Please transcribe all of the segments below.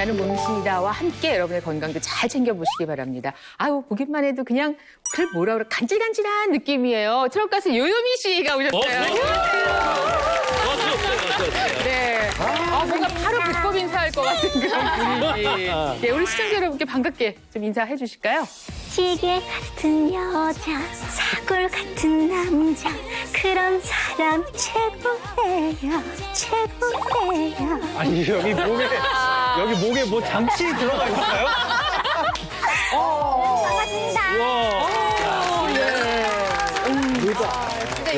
나는 몸신이다와 함께 여러분의 건강도 잘 챙겨보시기 바랍니다. 아유, 보기만 해도 그냥 그 뭐라 그래 간질간질한 느낌이에요. 트롯 가수 요요미 씨가 오셨어요. 네. 뭔가 바로 배꼽 인사할 것 같은 그런 분위기. 네, 우리 시청자 여러분께 반갑게 좀 인사해 주실까요? 시계 같은 여자, 사골 같은 남자, 그런 사람 최고예요, 최고예요. 아니 여기 목에 뭐 장치 들어가 있을까요?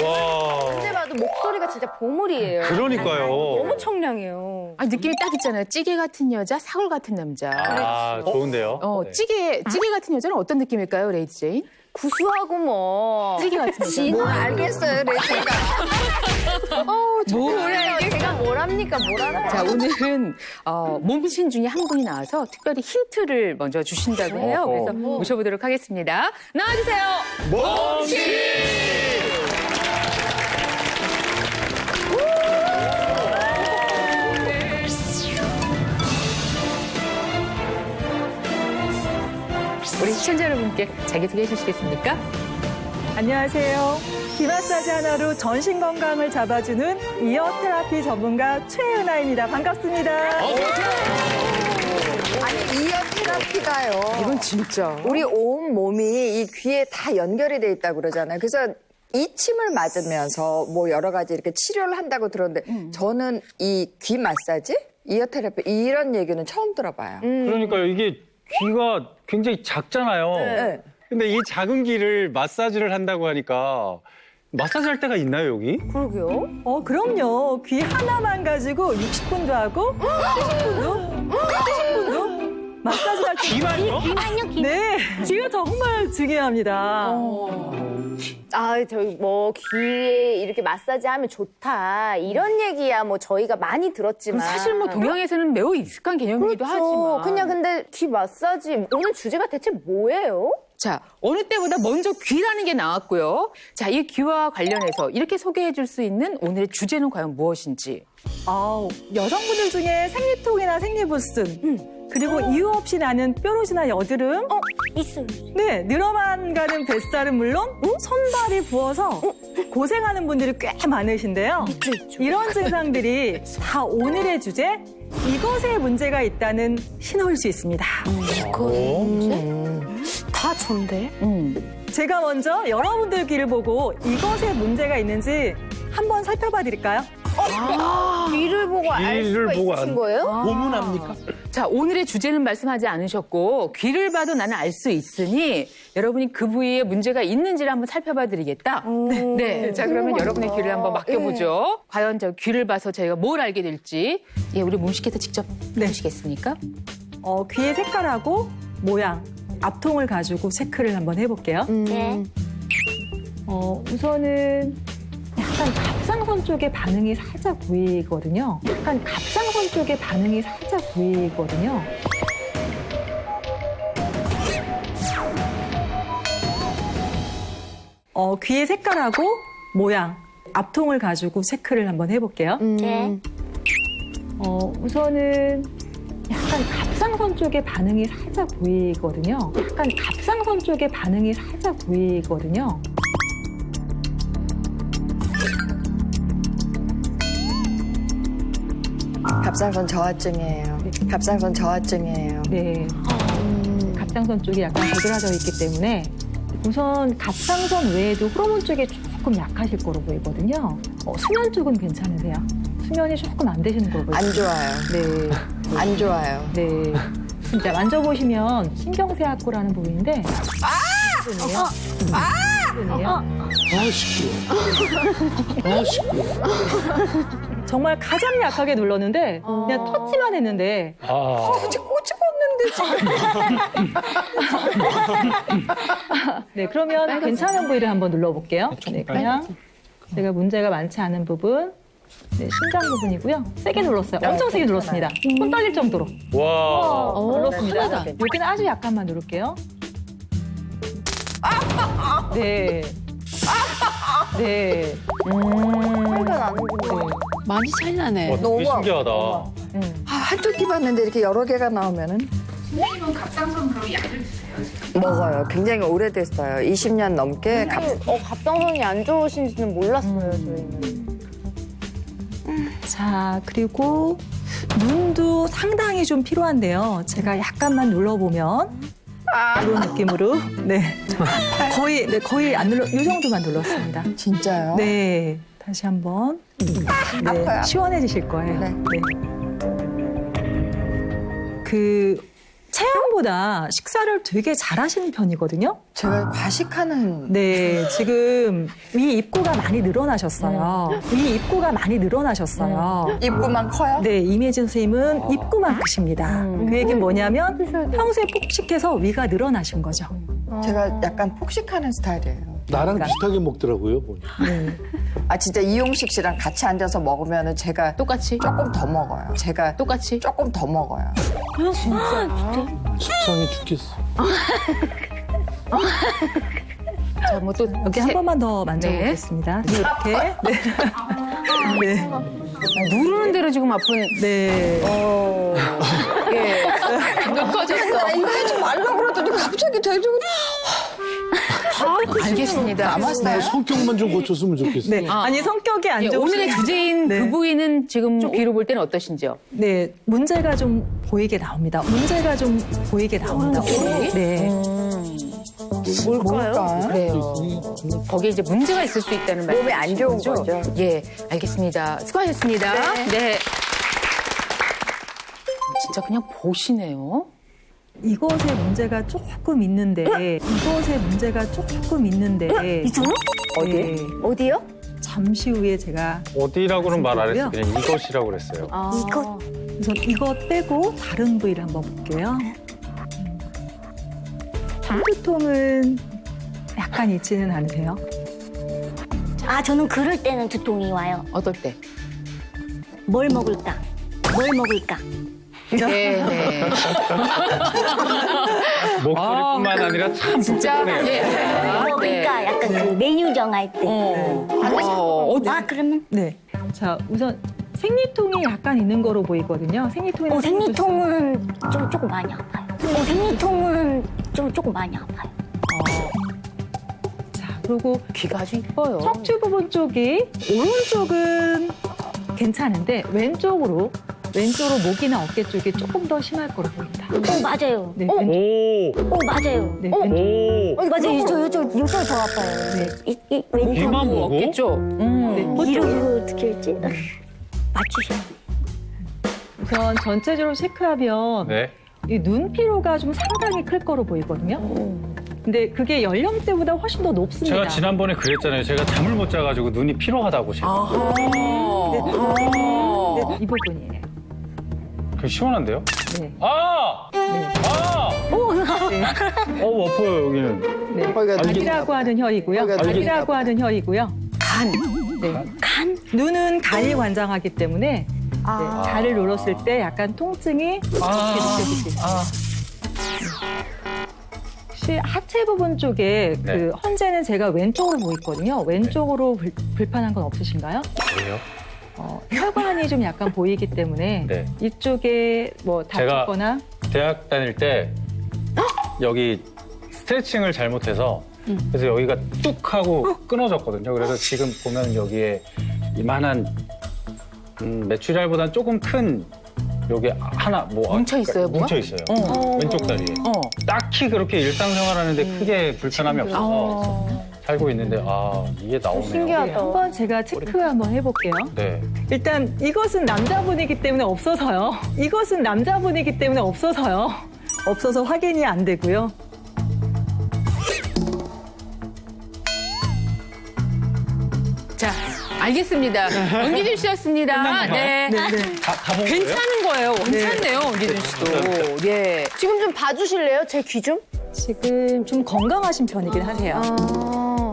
와. 언제 봐도 목소리가 진짜 보물이에요. 그러니까요. 너무 청량해요. 아, 느낌이 딱 있잖아요. 찌개 같은 여자, 사골 같은 남자. 아, 좋은데요? 네. 찌개 같은 여자는 어떤 느낌일까요, 레이디 제인? 구수하고 뭐. 찌개 같은 여자. 지는 알겠어요, 레이디가. 뭐래요? 제가 뭘 합니까? 뭘 알아요? 자, 오늘은 몸신 중에 한 분이 나와서 특별히 힌트를 먼저 주신다고 해요. 그래서 모셔보도록 하겠습니다. 나와주세요. 몸신! 우리 시청자 여러분께 자기소개해 주시겠습니까? 안녕하세요. 귀 마사지 하나로 전신 건강을 잡아주는 이어 테라피 전문가 최은아입니다. 반갑습니다. 아니, 이어 테라피가요. 이건 진짜. 우리 온 몸이 이 귀에 다 연결이 돼 있다고 그러잖아요. 그래서 이 침을 맞으면서 뭐 여러 가지 이렇게 치료를 한다고 들었는데 저는 이 귀 마사지, 이어 테라피 이런 얘기는 처음 들어봐요. 그러니까요. 이게 귀가 굉장히 작잖아요. 네. 근데 이 작은 귀를 마사지를 한다고 하니까 마사지 할 때가 있나요, 여기? 그러게요. 그럼요. 귀 하나만 가지고 60분도 하고 70분도 마사지 할 때. 귀만요? 네, 귀가 정말 중요합니다. 저희 뭐 귀에 이렇게 마사지 하면 좋다. 이런 얘기야 뭐 저희가 많이 들었지만. 사실 뭐 동양에서는 매우 익숙한 개념이기도 그렇죠. 하지만. 그냥 근데 귀 마사지 오늘 주제가 대체 뭐예요? 자, 어느 때보다 먼저 귀라는 게 나왔고요. 자, 이 귀와 관련해서 이렇게 소개해 줄 수 있는 오늘의 주제는 과연 무엇인지. 여성분들 중에 생리통이나 생리부슨, 그리고 이유 없이 나는 뾰루지나 여드름, 있어요. 네, 늘어만 가는 뱃살은 물론 손발이 부어서 고생하는 분들이 꽤 많으신데요. 이런 증상들이 다 오늘의 주제, 이것에 문제가 있다는 신호일 수 있습니다. 다 좋은데? 제가 먼저 여러분들 귀를 보고 이것에 문제가 있는지 한번 살펴봐 드릴까요? 귀를 보고 알 귀를 수가 보고 있으신 안- 거예요? 고문합니까? 자, 오늘의 주제는 말씀하지 않으셨고 귀를 봐도 나는 알 수 있으니 여러분이 그 부위에 문제가 있는지를 한번 살펴봐 드리겠다. 네. 자, 그러면 여러분의 귀를 한번 맡겨보죠. 과연 저 귀를 봐서 저희가 뭘 알게 될지. 예, 우리 몸식께서 직접 보시겠습니까? 귀의 색깔하고 모양, 앞통을 가지고 체크를 한번 해볼게요. 네. 우선은 약간 갑상선 쪽에 반응이 살짝 보이거든요. 귀의 색깔하고 모양, 앞통을 가지고 체크를 한번 해볼게요. 네. 우선은 약간 갑상선 쪽에 반응이 살짝 보이거든요. 갑상선 저하증이에요. 네. 갑상선 쪽이 약간 도드라져 있기 때문에 우선 갑상선 외에도 호르몬 쪽에 조금 약하실 거로 보이거든요. 수면 쪽은 괜찮으세요? 수면이 조금 안 되시는 거로 보여요. 안 좋아요. 네. 안 좋아요. 네. 진짜 만져보시면 신경쇠학고라는 부분인데. 정말 가장 약하게 눌렀는데 그냥 터치만 했는데 네, 그러면 괜찮은 부위를 한번 눌러볼게요. 네, 그냥 제가 문제가 많지 않은 부분, 네, 심장 부분이고요. 세게 눌렀어요. 엄청 세게 눌렀습니다. 손 떨릴 정도로 와. 눌렀습니다. 여기는 아주 약간만 누를게요. 네. 네. 차이가 나는군요. 네. 많이 차이 나네. 되게 신기하다. 아, 한쪽 귀 봤는데 이렇게 여러 개가 나오면은 선생님은 갑상선으로 약을 드세요? 먹어요. 굉장히 오래됐어요. 20년 넘게 갑상선이 안 좋으신지는 몰랐어요, 저희는. 자, 그리고 눈도 상당히 좀 필요한데요. 제가 약간만 눌러보면 이런 느낌으로 거의 안 눌러, 이 정도만 눌렀습니다. 진짜요? 네, 다시 한번 아파요. 시원해지실 거예요. 네. 그 체형보다 식사를 되게 잘하시는 편이거든요. 제가 과식하는 네, 지금 위 입구가 많이 늘어나셨어요. 위 입구가 많이 늘어나셨어요. 입구만 커요? 네, 이미진 선생님은 입구만 크십니다. 그 얘기는 뭐냐면 평소에 폭식해서 위가 늘어나신 거죠. 제가 약간 폭식하는 스타일이에요. 나랑 비슷하게 먹더라고요. 보니. 아 진짜 이용식 씨랑 같이 앉아서 먹으면은 제가 똑같이? 조금 더 먹어요. 제가 똑같이? 조금 더 먹어요. 속상해 죽겠어. 자, 뭐 또 여기 한 번만 더 만져보겠습니다. 이렇게. 네. 누르는 대로 지금 아픈. 네. 예. 이거 터졌어. 이거 하지 말라고 그러더니 갑자기 대중으로 알겠습니다. 나 성격만 좀 고쳤으면 좋겠어. 네. 아니, 성격이 안 예, 좋으신 오늘의 주제인 네. 그 부위는 지금 귀로 볼 때는 어떠신지요? 네, 문제가 좀 보이게 나옵니다. 문제가 좀 보이게 나옵니다. 네. 뭘까요? 그래요. 거기에 이제 문제가 있을 수 있다는 말씀. 몸에 안 좋은 거죠. 예, 알겠습니다. 수고하셨습니다. 네. 진짜 그냥 보시네요. 이것에 문제가 조금 있는데, 이것에 문제가 조금 있는데. 이쪽은? 어디? 어디요? 잠시 후에 제가 어디라고는 말 안 했어요. 말씀드리고요. 그냥 이것이라고 그랬어요. 이거 우선 이거 빼고 다른 부위를 한번 볼게요. 두통은 약간 있지는 않으세요? 저는 그럴 때는 두통이 와요. 어떨 때? 뭘 먹을까? 뭘 먹을까? 네, 네. 목소리뿐만 아니라 참 진짜, 복잡하네요. 예. 뭘 먹을까? 약간 그 메뉴 정할 때. 그러면 네. 자, 우선 생리통이 약간 있는 거로 보이거든요. 생리통이 생리통은 조금 많이 아파요. 생리통은 조금 많이 아파요. 자, 그리고 귀가 아주 이뻐요. 척추 부분 쪽이 오른쪽은 괜찮은데 왼쪽으로 목이나 어깨 쪽이 조금 더 심할 거로 보입니다. 맞아요. 네, 오, 맞아요. 네, 오. 맞아요. 요쪽이 더 아파요. 네. 이 왼쪽. 귀만 보고? 없겠죠? 이거 어떻게 했지? 맞추셔. 우선 전체적으로 체크하면 네. 이 눈 피로가 좀 상당히 클 거로 보이거든요. 근데 그게 연령대보다 훨씬 더 높습니다. 제가 지난번에 그랬잖아요. 제가 잠을 못 자가지고 눈이 피로하다고 제가. 네, 이 부분이에요. 그 시원한데요? 네. 아! 네. 아! 네. 아파요, 여기는. 네. 거기가 간이라고 하는 혀이고요. 거기가 간이라고 하는 혀이고요. 간. 네. 간? 눈은 간이 관장하기 때문에 네, 자를 눌렀을 때 약간 통증이 이렇게 느껴질 수 있어요. 혹시 하체 부분 쪽에 네. 그 헌재는 제가 왼쪽으로 보이거든요. 왼쪽으로 불편한 건 없으신가요? 왜요? 혈관이 좀 약간 보이기 때문에 네. 이쪽에 뭐 제가 다쳤거나 대학 다닐 때 여기 스트레칭을 잘못해서 그래서 여기가 뚝 하고 끊어졌거든요. 그래서 지금 보면 여기에 이만한 메추리알보다는 조금 큰 여기 하나 뭐 뭉쳐 있어요, 뭐가? 뭉쳐 있어요. 왼쪽 다리에. 딱히 그렇게 일상생활하는데 크게 불편함이 없어서 살고 있는데 이게 나오네요. 네, 한번 제가 체크 한번 해볼게요. 네. 일단 이것은 남자분이기 때문에 없어서요. 이것은 남자분이기 때문에 없어서요. 없어서 확인이 안 되고요. 자, 알겠습니다. 원기준 씨였습니다. 네. 다본 거예요? 괜찮은 거예요. 괜찮네요, 원기준 씨도. 예. 지금 좀 봐주실래요? 제 귀 좀? 지금 좀 건강하신 편이긴 하세요.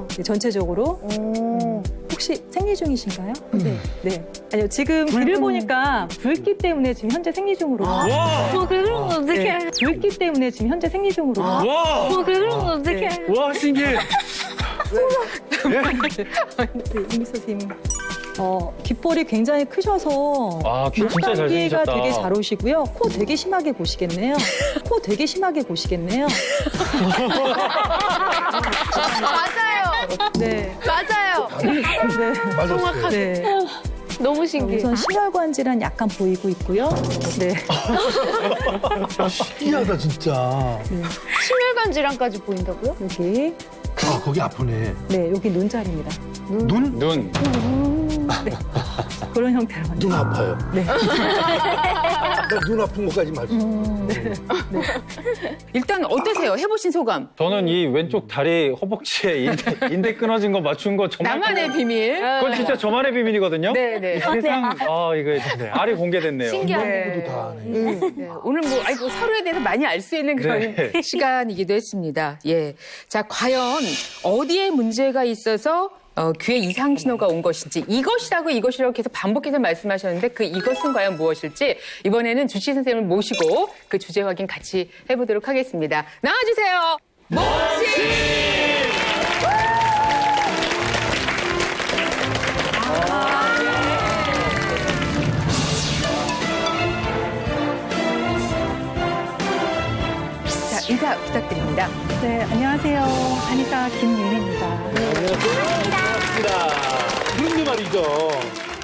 네, 전체적으로. 혹시 생리 중이신가요? 네. 네. 아니요, 지금 귀를 보니까 붉기 때문에 지금 현재 생리 중으로. 와! 그럼 어떡해. 네, 붉기 때문에 지금 현재 생리 중으로. 와! 그럼 어떡해. 와, 신기해. 네, 이미서 선생님. 귓볼이 굉장히 크셔서 아, 귀 진짜 목감기가 잘생기셨다. 되게 잘 오시고요. 코 되게 심하게 보시겠네요. 코 되게 심하게 보시겠네요. 맞아요. 네. 맞아요. 네. 정확하게. 네. 너무 신기해. 우선 심혈관 질환 약간 보이고 있고요. 네. 신기하다 진짜. 심혈관 질환까지 보인다고요? 여기. 아 거기 아프네. 네, 여기 눈자리입니다. 눈? 눈. 그런 형태로 만든. 눈 아파요. 네. 나눈 아픈 것까지 맞아. 일단 어떠세요? 해보신 소감? 저는 이 왼쪽 다리 허벅지에 인대 끊어진 거 맞춘 거 정말. 나만의 비밀. 그건 진짜 저만의 비밀이거든요. 네네. 세상, 이거 네, 알이 공개됐네요. 신기하네. 다 하네. 네, 오늘 뭐 서로에 대해서 많이 알 수 있는 그런 네. 시간이기도 했습니다. 예. 자, 과연 어디에 문제가 있어서 귀에 이상 신호가 온 것인지 이것이라고 계속 반복해서 말씀하셨는데 그 이것은 과연 무엇일지 이번에는 주치 선생님을 모시고 그 주제 확인 같이 해보도록 하겠습니다. 나와주세요. 자, 인사 부탁드립니다. 네, 안녕하세요. 한의사 김유미입니다. 그런데 말이죠.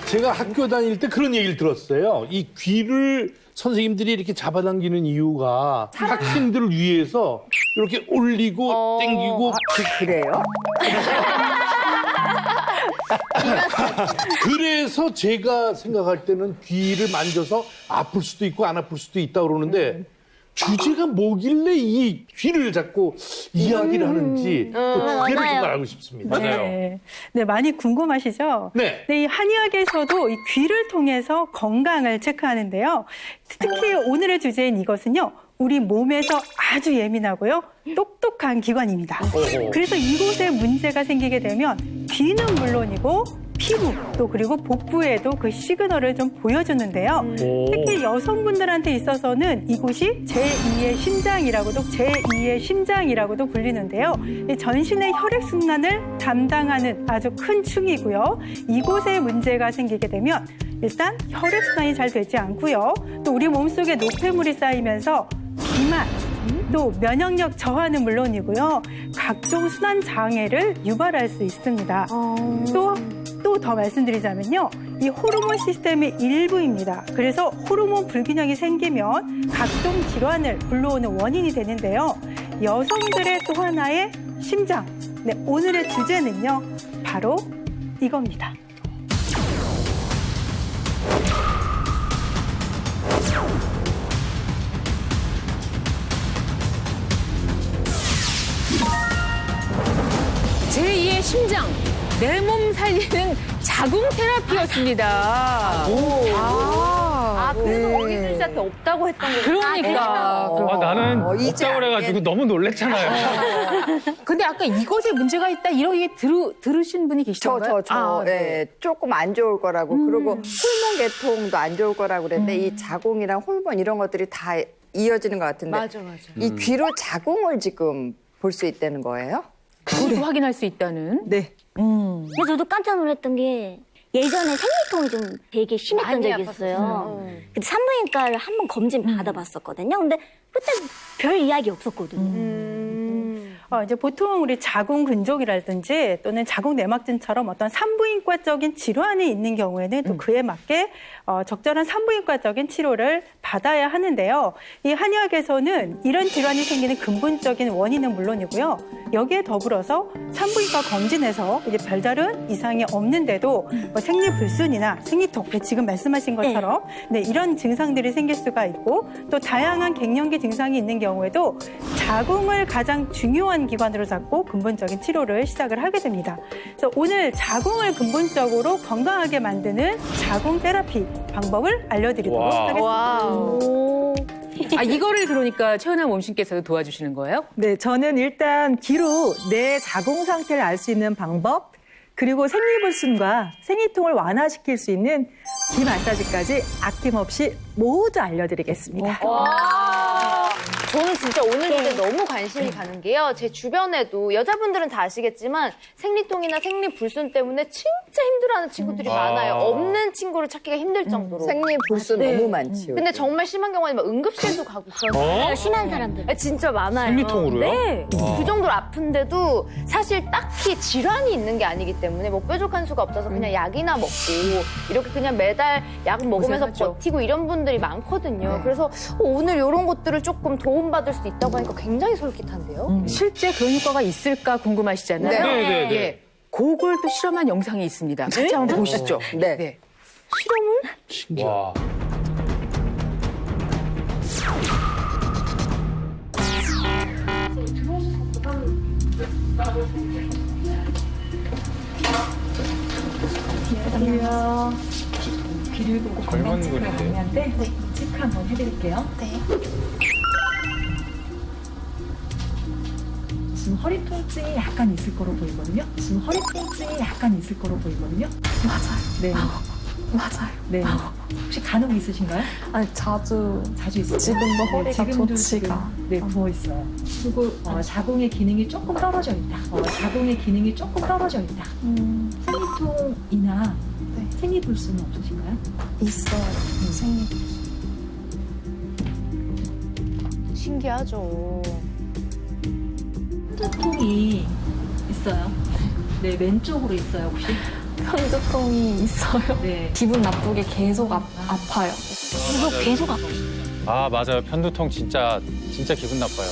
제가 학교 다닐 때 그런 얘기를 들었어요. 이 귀를 선생님들이 이렇게 잡아당기는 이유가 학생들을 위해서 이렇게 올리고 땡기고 그래요? 그래서 제가 생각할 때는 귀를 만져서 아플 수도 있고 안 아플 수도 있다 그러는데 주제가 뭐길래 이 귀를 자꾸 이야기를 하는지 그 주제를 좀 알고 싶습니다. 맞아요. 네. 네, 많이 궁금하시죠? 네. 네, 이 한의학에서도 이 귀를 통해서 건강을 체크하는데요. 특히 오늘의 주제인 이것은요. 우리 몸에서 아주 예민하고요. 똑똑한 기관입니다. 그래서 이곳에 문제가 생기게 되면 귀는 물론이고 피부 또 그리고 복부에도 그 시그널을 좀 보여주는데요. 특히 여성분들한테 있어서는 이곳이 제2의 심장이라고도 불리는데요. 이 전신의 혈액순환을 담당하는 아주 큰 층이고요. 이곳에 문제가 생기게 되면 일단 혈액순환이 잘 되지 않고요. 또 우리 몸속에 노폐물이 쌓이면서 비만, 또 면역력 저하는 물론이고요. 각종 순환 장애를 유발할 수 있습니다. 또 더 말씀드리자면요. 이 호르몬 시스템의 일부입니다. 그래서 호르몬 불균형이 생기면 각종 질환을 불러오는 원인이 되는데요. 여성들의 또 하나의 심장. 네, 오늘의 주제는요. 바로 이겁니다. 제2의 심장, 내 몸 살리는 자궁 테라피였습니다. 그래서 거기 술자한테 없다고 했던 거예요. 그러니까. 나는 이제 없다고 그래가지고 너무 놀랬잖아요. 근데 아까 이것에 문제가 있다 이런 얘기 들으신 분이 계시던가요? 네. 조금 안 좋을 거라고. 그리고 호르몬 계통도 안 좋을 거라고 그랬는데 이 자궁이랑 호르몬 이런 것들이 다 이어지는 것 같은데. 맞아. 이 귀로 자궁을 지금 볼 수 있다는 거예요? 그것도 확인할 수 있다는. 네. 근데 저도 깜짝 놀랐던 게 예전에 생리통이 좀 되게 심했던 적이 있어요. 근데 산부인과를 한번 검진 받아봤었거든요. 근데 그때 별 이야기 없었거든요. 이제 보통 우리 자궁 근종이라든지 또는 자궁 내막증처럼 어떤 산부인과적인 질환이 있는 경우에는 또 그에 맞게 적절한 산부인과적인 치료를 받아야 하는데요. 이 한의학에서는 이런 질환이 생기는 근본적인 원인은 물론이고요. 여기에 더불어서 산부인과 검진에서 이제 별다른 이상이 없는데도 뭐 생리불순이나 생리통, 지금 말씀하신 것처럼 네, 이런 증상들이 생길 수가 있고 또 다양한 갱년기 증상이 있는 경우에도 자궁을 가장 중요한 기관으로 잡고 근본적인 치료를 시작을 하게 됩니다. 그래서 오늘 자궁을 근본적으로 건강하게 만드는 자궁 테라피 방법을 알려드리도록 하겠습니다. 이거를 그러니까 최은하 몸신께서도 도와주시는 거예요? 네, 저는 일단 귀로 내 자궁 상태를 알 수 있는 방법, 그리고 생리불순과 생리통을 완화시킬 수 있는 귀 마사지까지 아낌없이 모두 알려드리겠습니다. 와. 저는 진짜 오늘 주제 너무 관심이 가는 게요. 제 주변에도 여자분들은 다 아시겠지만 생리통이나 생리불순 때문에 진짜 힘들어하는 친구들이 많아요. 없는 친구를 찾기가 힘들 정도로. 생리불순 너무 많지. 근데 정말 심한 경우에는 막 응급실도 가고 그런 심한 사람들. 진짜 많아요. 생리통으로요? 네. 그 정도로 아픈데도 사실 딱히 질환이 있는 게 아니기 때문에 뭐 뾰족한 수가 없어서 그냥 약이나 먹고 이렇게 그냥 매달 약 먹으면서 고생하죠. 버티고 이런 분들이 많거든요. 그래서 오늘 이런 것들을 조금 도움받을 수 있다고 하니까 굉장히 솔깃한데요. 실제 그런 효과가 있을까 궁금하시잖아요. 네. 예. 그걸 또 실험한 영상이 있습니다. 같이 한번 보시죠. 네. 와. 귀를 보고 젊은 분인데. 건강한데 체크 한번 해드릴게요. 지금 허리 통증이 약간 있을 거로 보이거든요. 맞아요. 네. 맞아요. 네. 혹시 간혹 있으신가요? 아니 자주 있어요. 지금도 허리가 지금도 좋지가 지금, 네, 부어 있어요. 그리고 자궁의 기능이 조금 떨어져 있다. 생리통이나 네. 생리불순은 없으신가요? 있어요. 생리 신기하죠. 편두통이 있어요. 네, 왼쪽으로 있어요, 혹시? 편두통이 있어요. 네. 기분 나쁘게 계속 아파요. 계속 아파. 아, 맞아요. 편두통 진짜 기분 나빠요.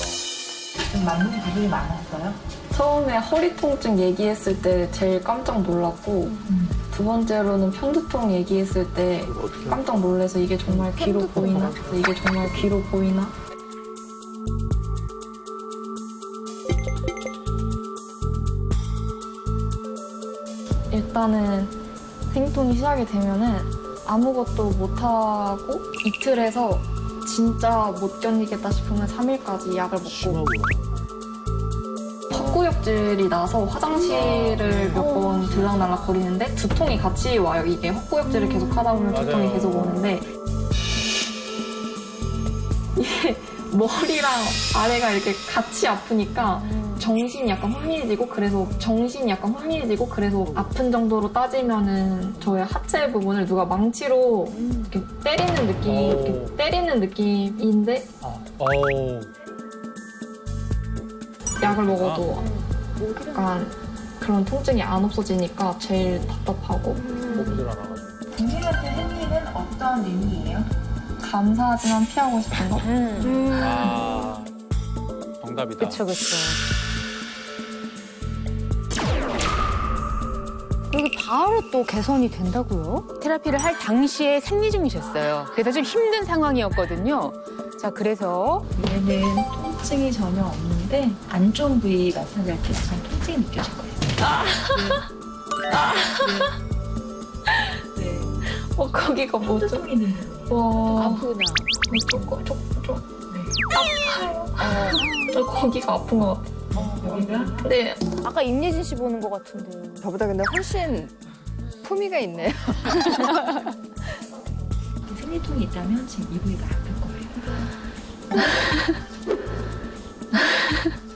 좀 맞는 분들이 많았어요. 처음에 허리 통증 얘기했을 때 제일 깜짝 놀랐고 두 번째로는 편두통 얘기했을 때 깜짝 놀라서 이게 정말 귀로 보이나? 일단은 생리통이 시작이 되면은 아무것도 못하고 이틀에서 진짜 못 견디겠다 싶으면 3일까지 약을 먹고 헛구역질이 나서 화장실을 몇 번 들락날락 거리는데 두통이 같이 와요. 이게 헛구역질을 계속 하다 보면 두통이 맞아요. 계속 오는데 이게 머리랑 아래가 이렇게 같이 아프니까 정신이 약간 혼미해지고 그래서 아픈 정도로 따지면은 저의 하체 부분을 누가 망치로 이렇게 때리는 느낌인데 어우. 약을 먹어도 약간 그런 통증이 안 없어지니까 제일 답답하고 먹질 않아가지고. 동생한테 생리는 어떤 의미예요? 감사하지만 피하고 싶은 거. 아, 정답이다. 그쵸. 여기 바로 또 개선이 된다고요? 테라피를 할 당시에 생리 중이셨어요. 그래서 좀 힘든 상황이었거든요. 자, 그래서 얘는 통증이 전혀 없는데 안 좋은 부위 마사지 할 때 약간 통증이 느껴질 거예요. 네. 거기가 뭐죠? 통증 있는 부분. 와, 아프구나. 저 거기가 아픈 것 같아요. 여기가 네, 아까 임예진 씨 보는 것 같은데. 저보다 근데 훨씬 품위가 있네요. 생리통이 있다면 지금 이 부위가 아플 거예요.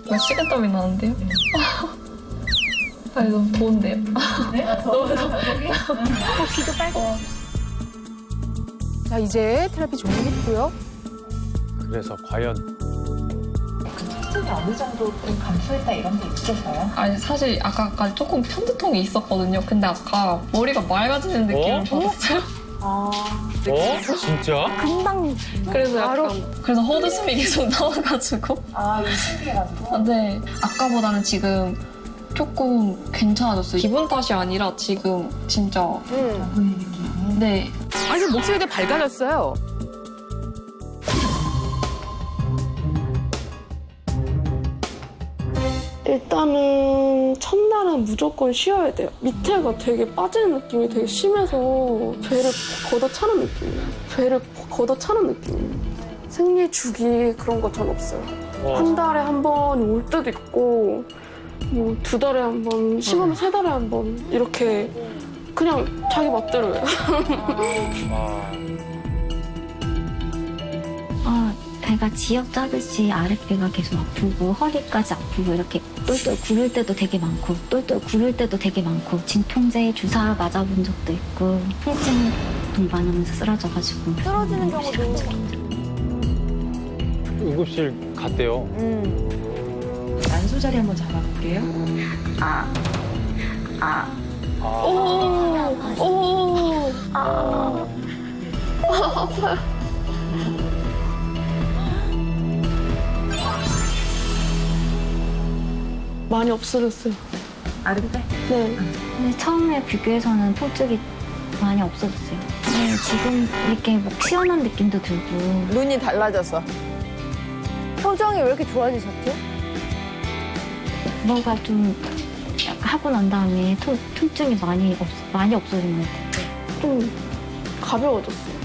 나 식은땀이 나는데요? 아니, 너무 더운데요? 귀도 빨개. 자, 이제 테라피 종료했고요. 그래서 과연 통증이 어느 정도 좀 감소했다 이런 게 있겠어요? 아니, 사실 아까까지 조금 편두통이 있었거든요. 근데 아까 머리가 맑아지는 느낌을 받았어요. 진짜? 금방 그래서 약간 그래서 헛웃음이 계속 나와가지고. 아, 이거 신기해가지고. 근데 아까보다는 지금 조금 괜찮아졌어요. 기분 탓이 아니라 지금 진짜 부위 느낌. 네. 아니, 목소리가 밝아졌어요. 일단은 첫날은 무조건 쉬어야 돼요. 밑에가 되게 빠지는 느낌이 되게 심해서 배를 걷어차는 느낌이에요. 생리 주기 그런 거 전 없어요. 한 달에 한 번 올 때도 있고 뭐 2달에 한 번, 심하면 3달에 한 번 이렇게 그냥 자기 멋대로 해요. 아, 배가 지역 짜듯이 아랫배가 계속 아프고 허리까지 아프고 이렇게 똘똘 구를 때도 되게 많고 똘똘 구를 때도 되게 많고 진통제 주사 맞아본 적도 있고 통증 동반하면서 쓰러져가지고 쓰러지는 경우도. 응급실 갔대요. 난소 자리 한번 잡아볼게요. 많이 없어졌어요. 아랫배? 네. 근데 처음에 비교해서는 통증이 많이 없어졌어요. 지금 이렇게 막 시원한 느낌도 들고 눈이 달라져서. 표정이 왜 이렇게 좋아지셨죠? 뭐가 좀 약간 하고 난 다음에 통증이 많이 없어진 것 같아요. 좀 가벼워졌어요.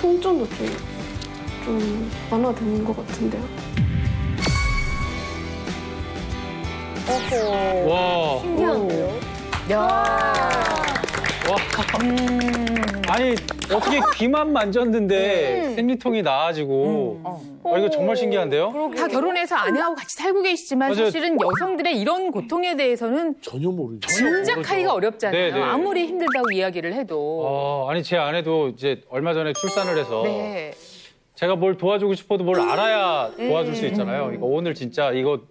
통증도 좀 완화된 것 같은데요. 와. 신기한데요? 아니 어떻게 귀만 만졌는데 생리통이 나아지고 이거 정말 신기한데요? 다 결혼해서 아내하고 같이 살고 계시지만 맞아요. 사실은 여성들의 이런 고통에 대해서는 전혀 모르죠. 짐작하기가 어렵잖아요. 네, 네. 아무리 힘들다고 이야기를 해도. 아니 제 아내도 이제 얼마 전에 출산을 해서 네. 제가 뭘 도와주고 싶어도 뭘 알아야 도와줄 수 있잖아요. 이거 오늘 진짜 이거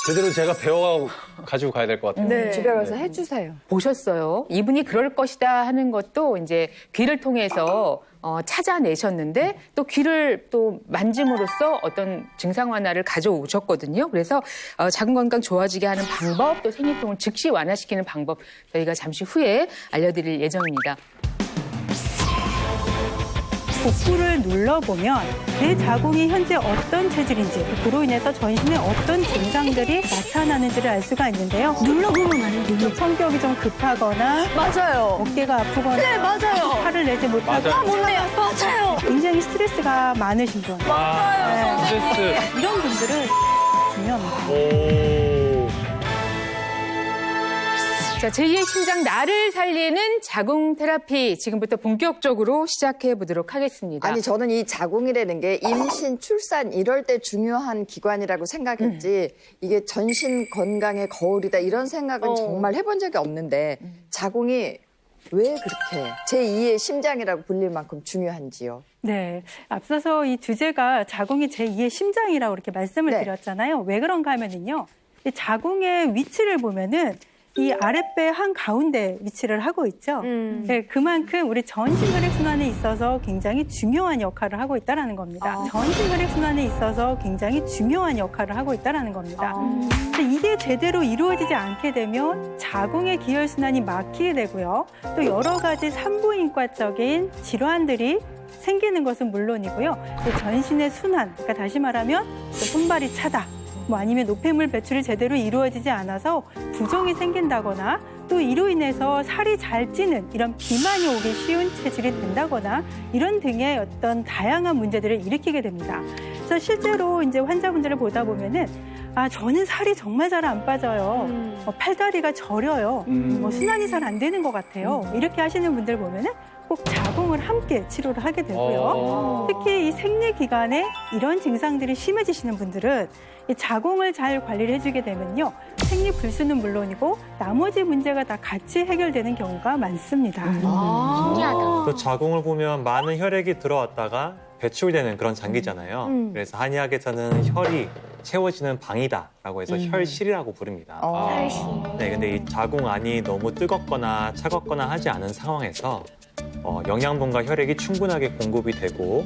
제대로 제가 배워가지고 가야 될 것 같아요. 네. 집에 가서 해주세요. 보셨어요. 이분이 그럴 것이다 하는 것도 이제 귀를 통해서 찾아내셨는데 또 귀를 또 만짐으로써 어떤 증상 완화를 가져오셨거든요. 그래서 자궁 건강 좋아지게 하는 방법 또 생리통을 즉시 완화시키는 방법 저희가 잠시 후에 알려드릴 예정입니다. 복부를 눌러보면 내 자궁이 현재 어떤 체질인지 그로 인해서 전신에 어떤 증상들이 나타나는지를 알 수가 있는데요. 눌러보면 알아요. 성격이 좀 급하거나 맞아요. 어깨가 아프거나 네, 맞아요. 화를 내지 못하고 맞아요. 몰라요. 맞아요. 굉장히 스트레스가 많으신 분 맞아요. 스트레스. 이런 분들은 중요합니다. 오. 자, 제2의 심장 나를 살리는 자궁 테라피 지금부터 본격적으로 시작해 보도록 하겠습니다. 아니 저는 이 자궁이라는 게 임신, 출산 이럴 때 중요한 기관이라고 생각했지 이게 전신 건강의 거울이다 이런 생각은 정말 해본 적이 없는데 자궁이 왜 그렇게 제2의 심장이라고 불릴 만큼 중요한지요? 네, 앞서서 이 주제가 자궁이 제2의 심장이라고 이렇게 말씀을 네. 드렸잖아요. 왜 그런가 하면은요, 이 자궁의 위치를 보면은 이 아랫배 한 가운데 위치를 하고 있죠. 네, 그만큼 우리 전신 혈액 순환에 있어서 굉장히 중요한 역할을 하고 있다라는 겁니다. 전신 혈액 순환에 있어서 굉장히 중요한 역할을 하고 있다라는 겁니다. 근데 이게 제대로 이루어지지 않게 되면 자궁의 기혈 순환이 막히게 되고요. 또 여러 가지 산부인과적인 질환들이 생기는 것은 물론이고요. 또 전신의 순환, 그러니까 다시 말하면 또 손발이 차다. 뭐 아니면 노폐물 배출이 제대로 이루어지지 않아서 부종이 생긴다거나 또 이로 인해서 살이 잘 찌는 이런 비만이 오기 쉬운 체질이 된다거나 이런 등의 어떤 다양한 문제들을 일으키게 됩니다. 그래서 실제로 이제 환자분들을 보다 보면은 저는 살이 정말 잘 안 빠져요. 팔다리가 저려요. 순환이 잘 안 되는 것 같아요. 이렇게 하시는 분들 보면은 꼭 자궁을 함께 치료를 하게 되고요. 특히 이 생리 기간에 이런 증상들이 심해지시는 분들은 이 자궁을 잘 관리를 해주게 되면요. 생리 불순은 물론이고 나머지 문제가 다 같이 해결되는 경우가 많습니다. 신기하다. 또 자궁을 보면 많은 혈액이 들어왔다가 배출되는 그런 장기잖아요. 그래서 한의학에서는 혈이 채워지는 방이다라고 해서 혈실이라고 부릅니다. 네, 근데 이 자궁 안이 너무 뜨겁거나 차갑거나 하지 않은 상황에서 영양분과 혈액이 충분하게 공급이 되고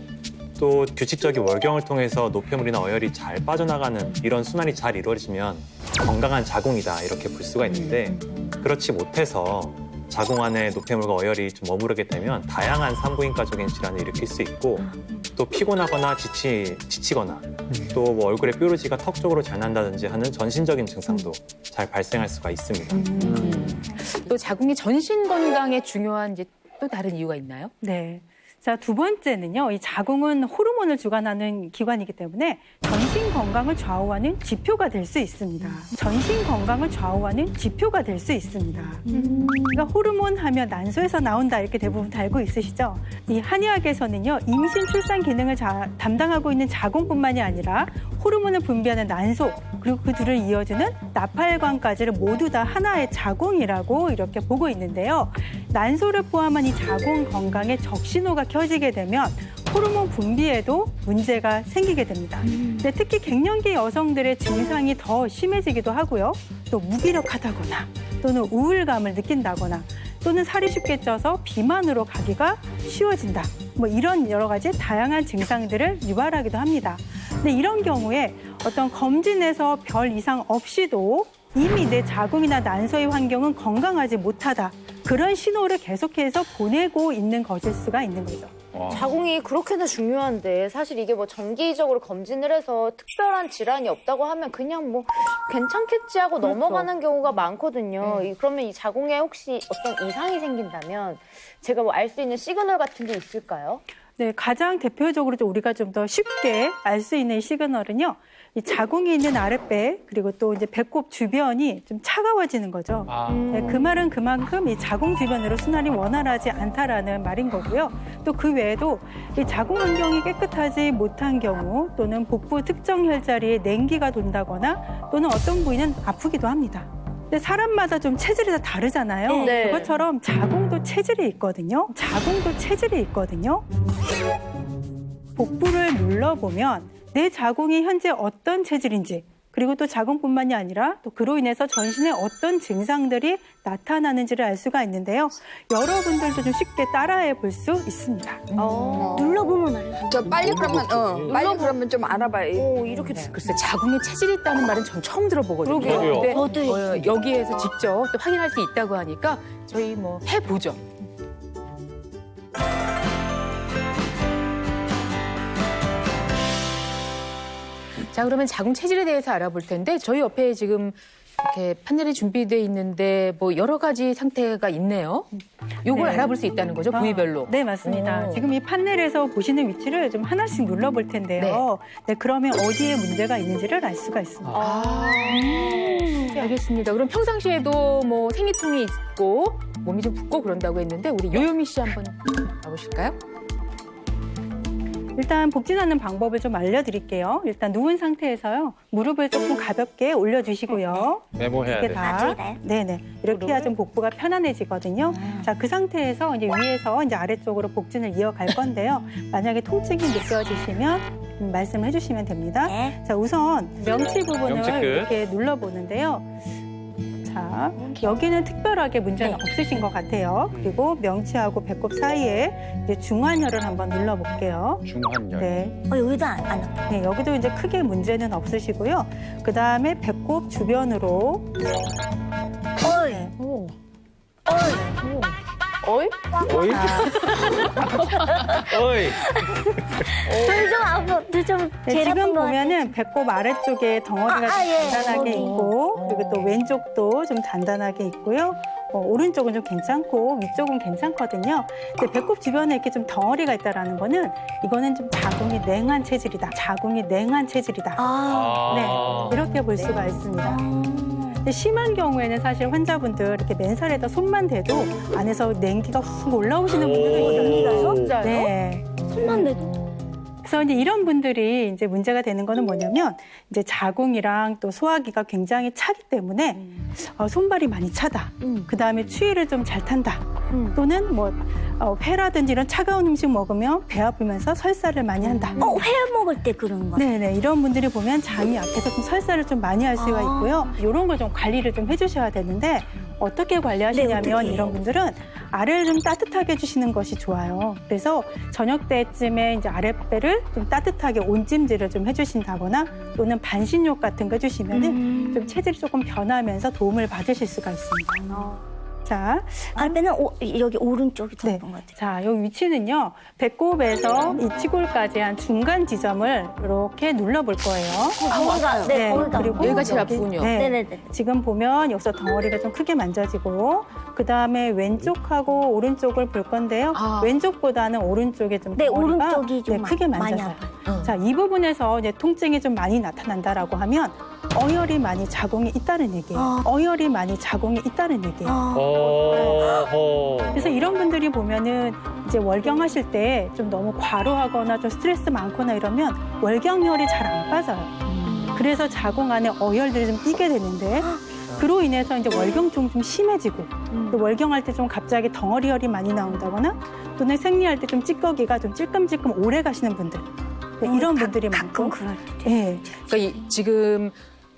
또 규칙적인 월경을 통해서 노폐물이나 어혈이 잘 빠져나가는 이런 순환이 잘 이루어지면 건강한 자궁이다 이렇게 볼 수가 있는데 그렇지 못해서 자궁 안에 노폐물과 어혈이 좀 머무르게 되면 다양한 산부인과적인 질환을 일으킬 수 있고 또 피곤하거나 지치거나 또 뭐 얼굴에 뾰루지가 턱 쪽으로 잘 난다든지 하는 전신적인 증상도 잘 발생할 수가 있습니다. 또 자궁이 전신 건강에 중요한 이제 또 다른 이유가 있나요? 네. 자, 두 번째는요. 이 자궁은 호르몬을 주관하는 기관이기 때문에 전신 건강을 좌우하는 지표가 될 수 있습니다. 전신 건강을 좌우하는 지표가 될 수 있습니다. 그러니까 호르몬 하면 난소에서 나온다 이렇게 대부분 다 알고 있으시죠? 이 한의학에서는요. 임신 출산 기능을 담당하고 있는 자궁뿐만이 아니라 호르몬을 분비하는 난소 그리고 그 둘을 이어주는 나팔관까지를 모두 다 하나의 자궁이라고 이렇게 보고 있는데요. 난소를 포함한 이 자궁 건강에 적신호가 켜지게 되면 호르몬 분비에도 문제가 생기게 됩니다. 근데 특히 갱년기 여성들의 증상이 더 심해지기도 하고요. 또 무기력하다거나 또는 우울감을 느낀다거나 또는 살이 쉽게 쪄서 비만으로 가기가 쉬워진다. 뭐 이런 여러 가지 다양한 증상들을 유발하기도 합니다. 근데 이런 경우에 어떤 검진에서 별 이상 없이도 이미 내 자궁이나 난소의 환경은 건강하지 못하다. 그런 신호를 계속해서 보내고 있는 것일 수가 있는 거죠. 자궁이 그렇게나 중요한데 사실 이게 뭐 정기적으로 검진을 해서 특별한 질환이 없다고 하면 그냥 뭐 괜찮겠지 하고 넘어가는 경우가 많거든요. 그러면 이 자궁에 혹시 어떤 이상이 생긴다면 제가 뭐 알 수 있는 시그널 같은 게 있을까요? 네, 가장 대표적으로 좀 우리가 좀 더 쉽게 알 수 있는 시그널은요. 이 자궁이 있는 아랫배 그리고 또 이제 배꼽 주변이 좀 차가워지는 거죠. 네, 그 말은 그만큼 이 자궁 주변으로 순환이 원활하지 않다라는 말인 거고요. 또 그 외에도 이 자궁 환경이 깨끗하지 못한 경우 또는 복부 특정 혈자리에 냉기가 돈다거나 또는 어떤 부위는 아프기도 합니다. 근데 사람마다 좀 체질이 다 다르잖아요. 네. 그것처럼 자궁도 체질이 있거든요. 자궁도 체질이 있거든요. 복부를 눌러보면 내 자궁이 현재 어떤 체질인지 그리고 또 자궁뿐만이 아니라 또 그로 인해서 전신에 어떤 증상들이 나타나는지를 알 수가 있는데요. 여러분들도 좀 쉽게 따라해 볼 수 있습니다. 눌러보면 알아요. 저 빨리 그러면 좀 알아봐요. 이렇게 글쎄 자궁에 체질이 있다는 말은 전 처음 들어보거든요. 그러게요. 근데 저도요. 여기에서 직접 또 확인할 수 있다고 하니까 저희 뭐 해보죠. 자, 그러면 자궁 체질에 대해서 알아볼 텐데 저희 옆에 지금 이렇게 판넬이 준비되어 있는데 뭐 여러 가지 상태가 있네요. 요걸 네. 알아볼 수 있다는 거죠, 부위별로. 네, 맞습니다. 오. 지금 이 판넬에서 보시는 위치를 좀 하나씩 눌러볼 텐데요. 네, 그러면 어디에 문제가 있는지를 알 수가 있습니다. 네, 알겠습니다. 그럼 평상시에도 뭐 생리통이 있고 몸이 좀 붓고 그런다고 했는데 우리 요요미 씨 한번 가보실까요? 일단 복진하는 방법을 좀 알려드릴게요. 일단 누운 상태에서요. 무릎을 조금 가볍게 올려주시고요. 메모해야 이게 돼. 다. 맞춰야 네네. 이렇게 해야 좀 복부가 편안해지거든요. 자, 그 상태에서 이제 위에서 이제 아래쪽으로 복진을 이어갈 건데요. 만약에 통증이 느껴지시면 말씀을 해주시면 됩니다. 네. 자, 우선 명치 부분을 명치 끝. 이렇게 눌러보는데요. 자, 여기는 특별하게 문제는 없으신 것 같아요. 그리고 명치하고 배꼽 사이에 이제 중환혈을 한번 눌러볼게요. 중환열. 네. 여기도 안 아파. 네, 여기도 이제 크게 문제는 없으시고요. 그 다음에 배꼽 주변으로. 어이. 네. 어이? 어이? 둘좀 아파. 둘좀 네, 제일 지금 아픈 거 같아. 보면은 배꼽 아래쪽에 덩어리가 좀 예. 단단하게 있고, 그리고 또 왼쪽도 좀 단단하게 있고요. 오른쪽은 좀 괜찮고 위쪽은 괜찮거든요. 근데 배꼽 주변에 이렇게 좀 덩어리가 있다라는 거는 이거는 좀 자궁이 냉한 체질이다. 자궁이 냉한 체질이다. 네, 이렇게 볼 수가 있습니다. 근데 심한 경우에는 사실 환자분들 이렇게 맨살에다 손만 대도 안에서 냉기가 훅 올라오시는 분들도 있어요. 진짜요? 네. 손만 대도. 그래서 이제 이런 분들이 이제 문제가 되는 거는 뭐냐면 이제 자궁이랑 또 소화기가 굉장히 차기 때문에 손발이 많이 차다. 그 다음에 추위를 좀 잘 탄다. 또는 뭐 회라든지 이런 차가운 음식 먹으면 배 아프면서 설사를 많이 한다. 회 먹을 때 그런 거. 네네, 이런 분들이 보면 장이 약해서 좀 설사를 좀 많이 할 수가 있고요. 이런 걸 좀 관리를 좀 해주셔야 되는데 어떻게 관리하시냐면 네, 어떻게 해요? 이런 분들은 아래를 좀 따뜻하게 해주시는 것이 좋아요. 그래서 저녁 때쯤에 이제 아랫배를 좀 따뜻하게 온찜질을 좀 해주신다거나 또는 반신욕 같은 거 해주시면은 좀 체질이 조금 변하면서 도움을 받으실 수가 있습니다. 자, 아래는 여기 오른쪽이 더 예쁜 것 같아요. 자, 이 위치는요. 배꼽에서 이 치골까지 한 중간 지점을 이렇게 눌러볼 거예요. 거기가, 네, 거기가. 그리고 여기가 제일 여기, 아프군요. 네. 네네네. 지금 보면 여기서 덩어리가 좀 크게 만져지고 그 다음에 왼쪽하고 오른쪽을 볼 건데요. 아. 왼쪽보다는 오른쪽에 좀 네, 덩어리가 오른쪽이 좀 크게 많이 만져서. 아파요. 자, 이 부분에서 이제 통증이 좀 많이 나타난다라고 하면 어혈이 많이 자궁에 있다는 얘기예요. 어혈이 많이 자궁에 있다는 얘기예요. 그래서 이런 분들이 보면은 이제 월경하실 때 좀 너무 과로하거나 좀 스트레스 많거나 이러면 월경혈이 잘 안 빠져요. 그래서 자궁 안에 어혈들이 좀 끼게 되는데 그로 인해서 이제 월경증 좀 심해지고 또 월경할 때 좀 갑자기 덩어리혈이 많이 나온다거나 또는 생리할 때 좀 찌꺼기가 좀 찔끔찔끔 오래 가시는 분들 네, 이런 분들이 가끔 많고 그럴 때. 네, 그러니까 지금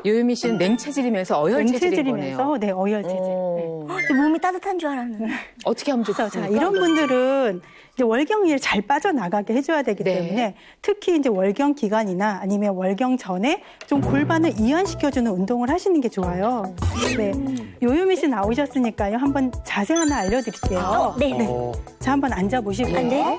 요유미 씨는 냉체질이면서 어혈 체질인 거네요. 냉체질이면서 네, 어혈 체질. 네. 몸이 따뜻한 줄 알았는데. 어떻게 하면 그래서 좋습니까? 자, 이런 분들은 이제 월경이 잘 빠져나가게 해줘야 되기 네. 때문에 특히 이제 월경 기간이나 아니면 월경 전에 좀 골반을 이완시켜주는 운동을 하시는 게 좋아요. 네. 요요미 씨 나오셨으니까요. 한번 자세 하나 알려드릴게요. 네. 자, 한번 앉아보시고요. 네.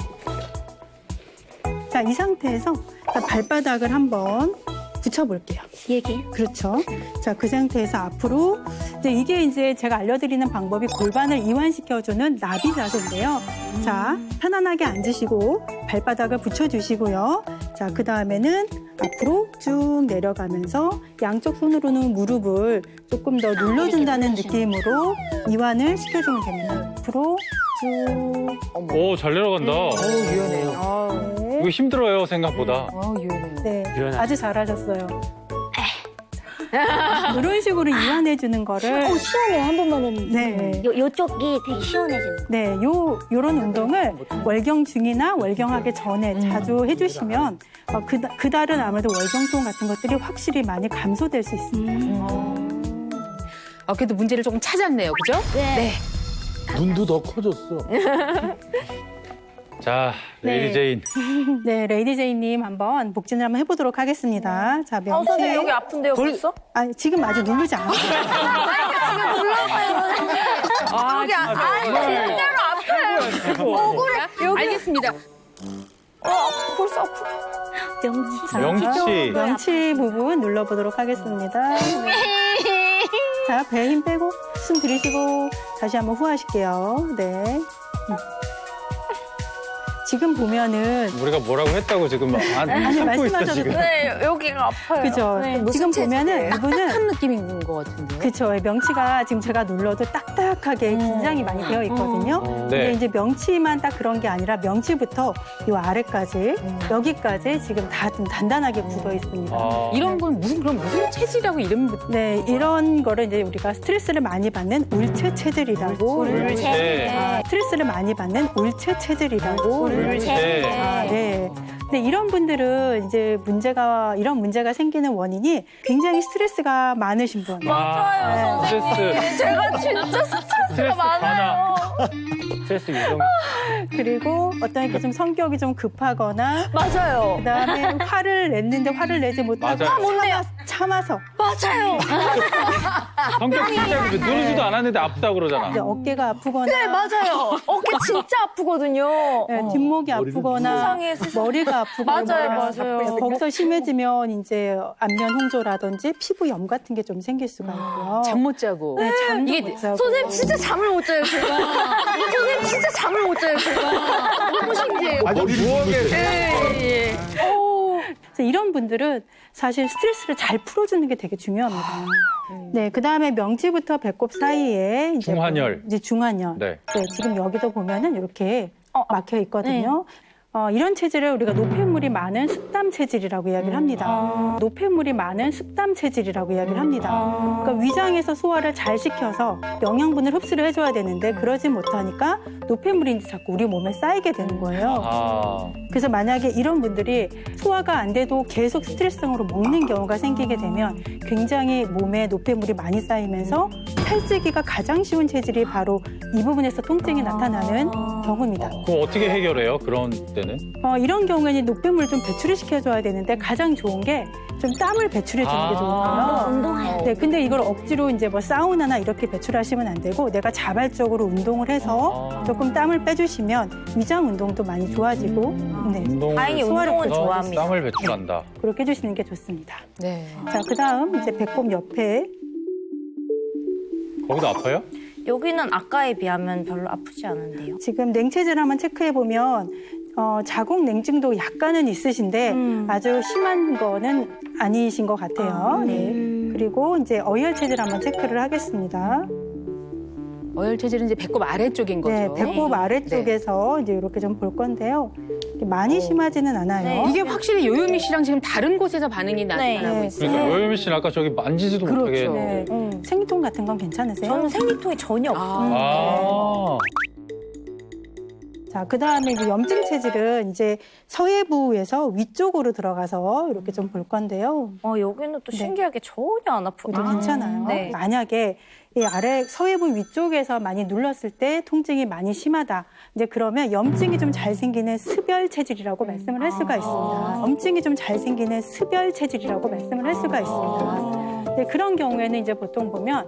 자, 이 상태에서 자, 발바닥을 한번 붙여볼게요. 여기. 그렇죠. 자, 그 상태에서 앞으로 이제 제가 알려드리는 방법이 골반을 이완시켜주는 나비 자세인데요. 자, 편안하게 앉으시고 발바닥을 붙여주시고요. 자, 그 다음에는 앞으로 쭉 내려가면서 양쪽 손으로는 무릎을 조금 더 눌러준다는 느낌으로 이완을 시켜주면 됩니다. 앞으로 쭉. 오, 잘 내려간다. 어우, 유연해요. 이거 힘들어요, 생각보다. 어우, 유연해요. 네, 유연하죠. 아주 잘하셨어요. 이런 식으로 이완해주는 거를 시원해요. 한 번만 했는데. 네. 요쪽이 되게 시원해지는. 네, 요런 운동을 월경 중이나 월경하기 전에 자주 해주시면 그달은 아무래도 월경통 같은 것들이 확실히 많이 감소될 수 있습니다. 그래도 문제를 조금 찾았네요. 그죠? 네. 눈도 더 커졌어. 자, 레이디 네. 제인. 네, 레이디 제이님 한번 복진을 한번 해보도록 하겠습니다. 자, 명치. 선생님 여기 아픈데요 벌써? 아니, 지금 아직 누르지 않았어요. 진짜로 아파요. 억울해. 알겠습니다. 벌써 아프. 명치. 자, 명치. 명치 부분 눌러보도록 하겠습니다. 자, 배 힘 빼고 숨 들이쉬고 다시 한번 후하실게요. 네. 지금 보면은 우리가 뭐라고 했다고 지금 아니, 참고 있어, 말씀하셔도 지금. 네 여기가 아파요. 그죠? 지금 보면은 이분은 한 느낌인 것 같은데요. 그렇죠. 명치가 지금 제가 눌러도 딱딱하게 긴장이 많이 되어 있거든요. 근데 네. 이제 명치만 딱 그런 게 아니라 명치부터 이 아래까지 여기까지 지금 다 좀 단단하게 굳어 있습니다. 아. 이런 건 무슨 체질이라고 이름 네, 이런 거를 이제 우리가 스트레스를 많이 받는 울체 체질이라고. 네. 아, 스트레스를 많이 받는 울체 체질이라고. 네. 아, 네. 근데 이런 분들은 이제 이런 문제가 생기는 원인이 굉장히 스트레스가 많으신 분. 맞아요, 스트레스. 제가 진짜 스트레스가 많아요. 스트레스 유동. 그리고 어떤 이렇게 좀 성격이 좀 급하거나 맞아요. 그다음에 화를 냈는데 화를 내지 못하고 맞아요. 참아서 맞아요. 성격 진짜 누르지도 않았는데 아프다 그러잖아. 이제 어깨가 아프거나 네 맞아요. 어깨 진짜 아프거든요. 네, 뒷목이 아프거나 세상에, 세상에. 머리가 아프거나 맞아요. 거기서 심해지면 이제 안면 홍조라든지 피부염 같은 게 좀 생길 수가 있고요. 잠 못 자고. 네, 잠도 이게 못 자고. 선생님 진짜 잠을 못 자요 제가. 선생님 진짜 잠을 못 자요 제가. 너무 신기해요. 머리를 누르세요. 그래서 이런 분들은 사실 스트레스를 잘 풀어주는 게 되게 중요합니다. 네, 그 다음에 명치부터 배꼽 사이에 이제 중환혈. 이제 중환혈. 네. 네, 지금 여기도 보면은 이렇게 막혀 있거든요. 이런 체질을 우리가 노폐물이 많은 습담 체질이라고 이야기를 합니다. 노폐물이 많은 습담 체질이라고 이야기를 합니다. 그러니까 위장에서 소화를 잘 시켜서 영양분을 흡수를 해줘야 되는데 그러지 못하니까 노폐물이 이제 자꾸 우리 몸에 쌓이게 되는 거예요. 아. 그래서 만약에 이런 분들이 소화가 안 돼도 계속 스트레스성으로 먹는 경우가 생기게 되면 굉장히 몸에 노폐물이 많이 쌓이면서 팔찌기가 가장 쉬운 체질이 바로 이 부분에서 통증이 나타나는 경우입니다. 그럼 어떻게 해결해요? 그런 때는? 이런 경우에는 노폐물 좀 배출을 시켜줘야 되는데 가장 좋은 게 좀 땀을 배출해 주는 게 좋은데요. 운동할 때. 네, 근데 이걸 억지로 이제 뭐 사우나나 이렇게 배출하시면 안 되고 내가 자발적으로 운동을 해서 조금 땀을 빼주시면 위장 운동도 많이 좋아지고 네, 다행히 소화를 운동은 좋아합니다. 땀을 배출한다. 그렇게 해주시는 게 좋습니다. 네. 자, 그다음 이제 배꼽 옆에 거기도 아파요? 여기는 아까에 비하면 별로 아프지 않은데요. 지금 냉체질 한번 체크해 보면 자궁 냉증도 약간은 있으신데 아주 심한 거는 아니신 것 같아요. 네. 그리고 이제 어혈 체질 한번 체크를 하겠습니다. 어혈 체질은 이제 배꼽 아래쪽인 거죠. 네, 배꼽 아래쪽에서 이제 이렇게 좀 볼 건데요. 이렇게 많이 심하지는 않아요. 이게 확실히 요요미 씨랑 지금 다른 곳에서 반응이 나타나고 네. 있어요. 그러니까 요요미 씨는 아까 저기 만지지도 못하게 그렇죠. 했는데. 네. 생리통 같은 건 괜찮으세요? 저는 생리통이 전혀 없어요. 아. 자, 그 다음에 이제 염증 체질은 이제 서해부에서 위쪽으로 들어가서 이렇게 좀 볼 건데요. 여기는 또 신기하게 전혀 안 아프고. 그래도 괜찮아요. 네. 만약에 이 아래 서해부 위쪽에서 많이 눌렀을 때 통증이 많이 심하다. 이제 그러면 염증이 좀 잘 생기는 습열 체질이라고 말씀을 할 수가 있습니다. 염증이 좀 잘 생기는 습열 체질이라고 말씀을 할 수가 있습니다. 네, 그런 경우에는 이제 보통 보면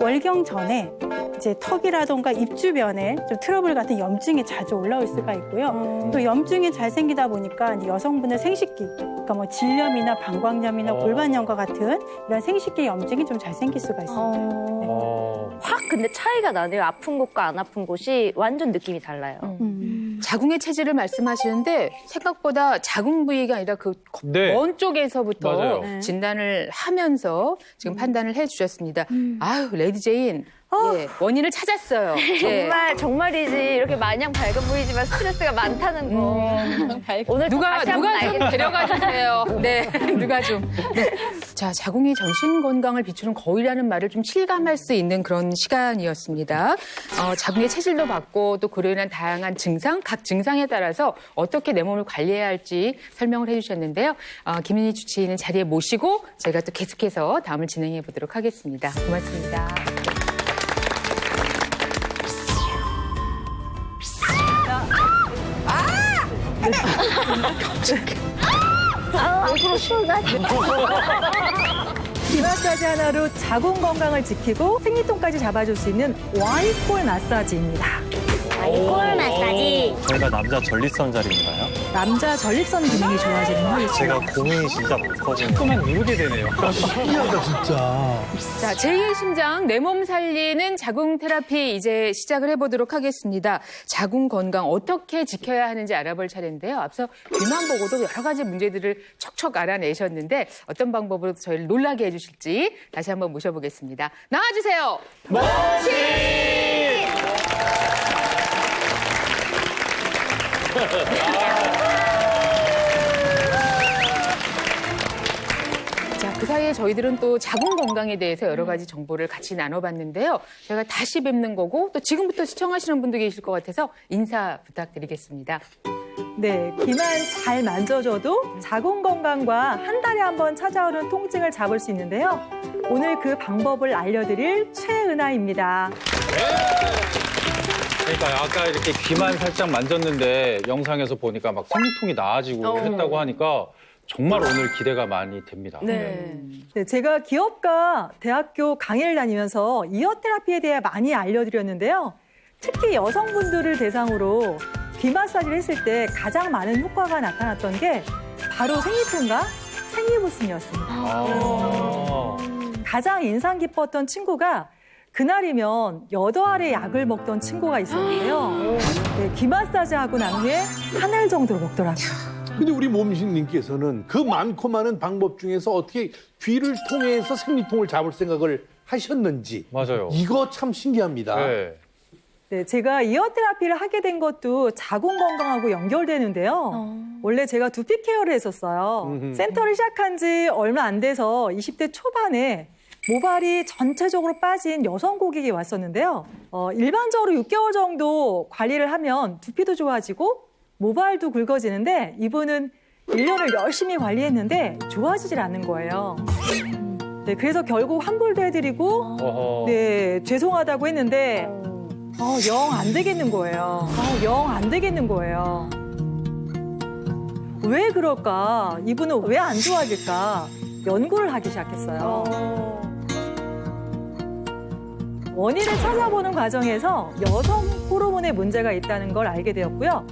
월경 전에 이제 턱이라던가 입 주변에 좀 트러블 같은 염증이 자주 올라올 수가 있고요. 또 염증이 잘 생기다 보니까 이제 여성분의 생식기, 그러니까 뭐 질염이나 방광염이나 골반염과 같은 이런 생식기 염증이 좀 잘 생길 수가 있습니다. 확 근데 차이가 나네요. 아픈 곳과 안 아픈 곳이 완전 느낌이 달라요. 자궁의 체질을 말씀하시는데 생각보다 자궁 부위가 아니라 그 네. 먼 쪽에서부터 맞아요. 진단을 하면서 지금 판단을 해주셨습니다. 아유, 레디 제인. 예, 원인을 찾았어요. 예. 정말이지 이렇게 마냥 밝아 보이지만 스트레스가 많다는 거. 오늘 누가 다시 한번 좀 알겠어요. 데려가 주세요. 네, 누가 좀. 네. 자, 자궁이 전신 건강을 비추는 거울이라는 말을 좀 실감할 수 있는 그런 시간이었습니다. 자궁의 체질도 받고 또 그로 인한 다양한 증상, 각 증상에 따라서 어떻게 내 몸을 관리해야 할지 설명을 해주셨는데요. 김윤희 주치의는 자리에 모시고 저희가 또 계속해서 다음을 진행해 보도록 하겠습니다. 고맙습니다. 기마사지 하나로 자궁 건강을 지키고 생리통까지 잡아줄 수 있는 Y콜 마사지입니다. 콜 마사지. 저희가 남자 전립선 자리인가요? 남자 전립선 기능이 좋아지는 거. 제가 고민이 진짜 많거든요. 조금만 누르게 되네요. 신기하다 진짜. 자, 제2의 심장, 내 몸 살리는 자궁 테라피 이제 시작을 해보도록 하겠습니다. 자궁 건강 어떻게 지켜야 하는지 알아볼 차례인데요. 앞서 귀만 보고도 여러 가지 문제들을 척척 알아내셨는데 어떤 방법으로 저희를 놀라게 해주실지 다시 한번 모셔보겠습니다. 나와주세요. 자, 그 사이에 저희들은 또 자궁 건강에 대해서 여러 가지 정보를 같이 나눠봤는데요. 제가 다시 뵙는 거고 또 지금부터 시청하시는 분도 계실 것 같아서 인사 부탁드리겠습니다. 네, 귀만 잘 만져줘도 자궁 건강과 한 달에 한 번 찾아오는 통증을 잡을 수 있는데요. 오늘 그 방법을 알려드릴 최은하입니다. 그러니까 아까 이렇게 귀만 살짝 만졌는데 영상에서 보니까 막 생리통이 나아지고 했다고 하니까 정말 오늘 기대가 많이 됩니다. 네, 제가 기업과 대학교 강의를 다니면서 이어 테라피에 대해 많이 알려드렸는데요. 특히 여성분들을 대상으로 귀 마사지를 했을 때 가장 많은 효과가 나타났던 게 바로 생리통과 생리부순이었습니다. 가장 인상 깊었던 친구가 그날이면 8알의 약을 먹던 친구가 있었는데요. 네, 귀 마사지 하고 난 후에 한 알 정도로 먹더라고요. 근데 우리 몸신님께서는 그 많고 많은 방법 중에서 어떻게 귀를 통해서 생리통을 잡을 생각을 하셨는지. 맞아요. 이거 참 신기합니다. 네. 네, 제가 이어 테라피를 하게 된 것도 자궁 건강하고 연결되는데요. 원래 제가 두피 케어를 했었어요. 센터를 시작한 지 얼마 안 돼서 20대 초반에 모발이 전체적으로 빠진 여성 고객이 왔었는데요. 일반적으로 6개월 정도 관리를 하면 두피도 좋아지고 모발도 굵어지는데 이분은 1년을 열심히 관리했는데 좋아지질 않는 거예요. 네, 그래서 결국 환불도 해드리고 어허. 네, 죄송하다고 했는데 영 안 되겠는 거예요. 영 안 되겠는 거예요. 왜 그럴까? 이분은 왜 안 좋아질까? 연구를 하기 시작했어요. 원인을 찾아보는 과정에서 여성 호르몬에 문제가 있다는 걸 알게 되었고요.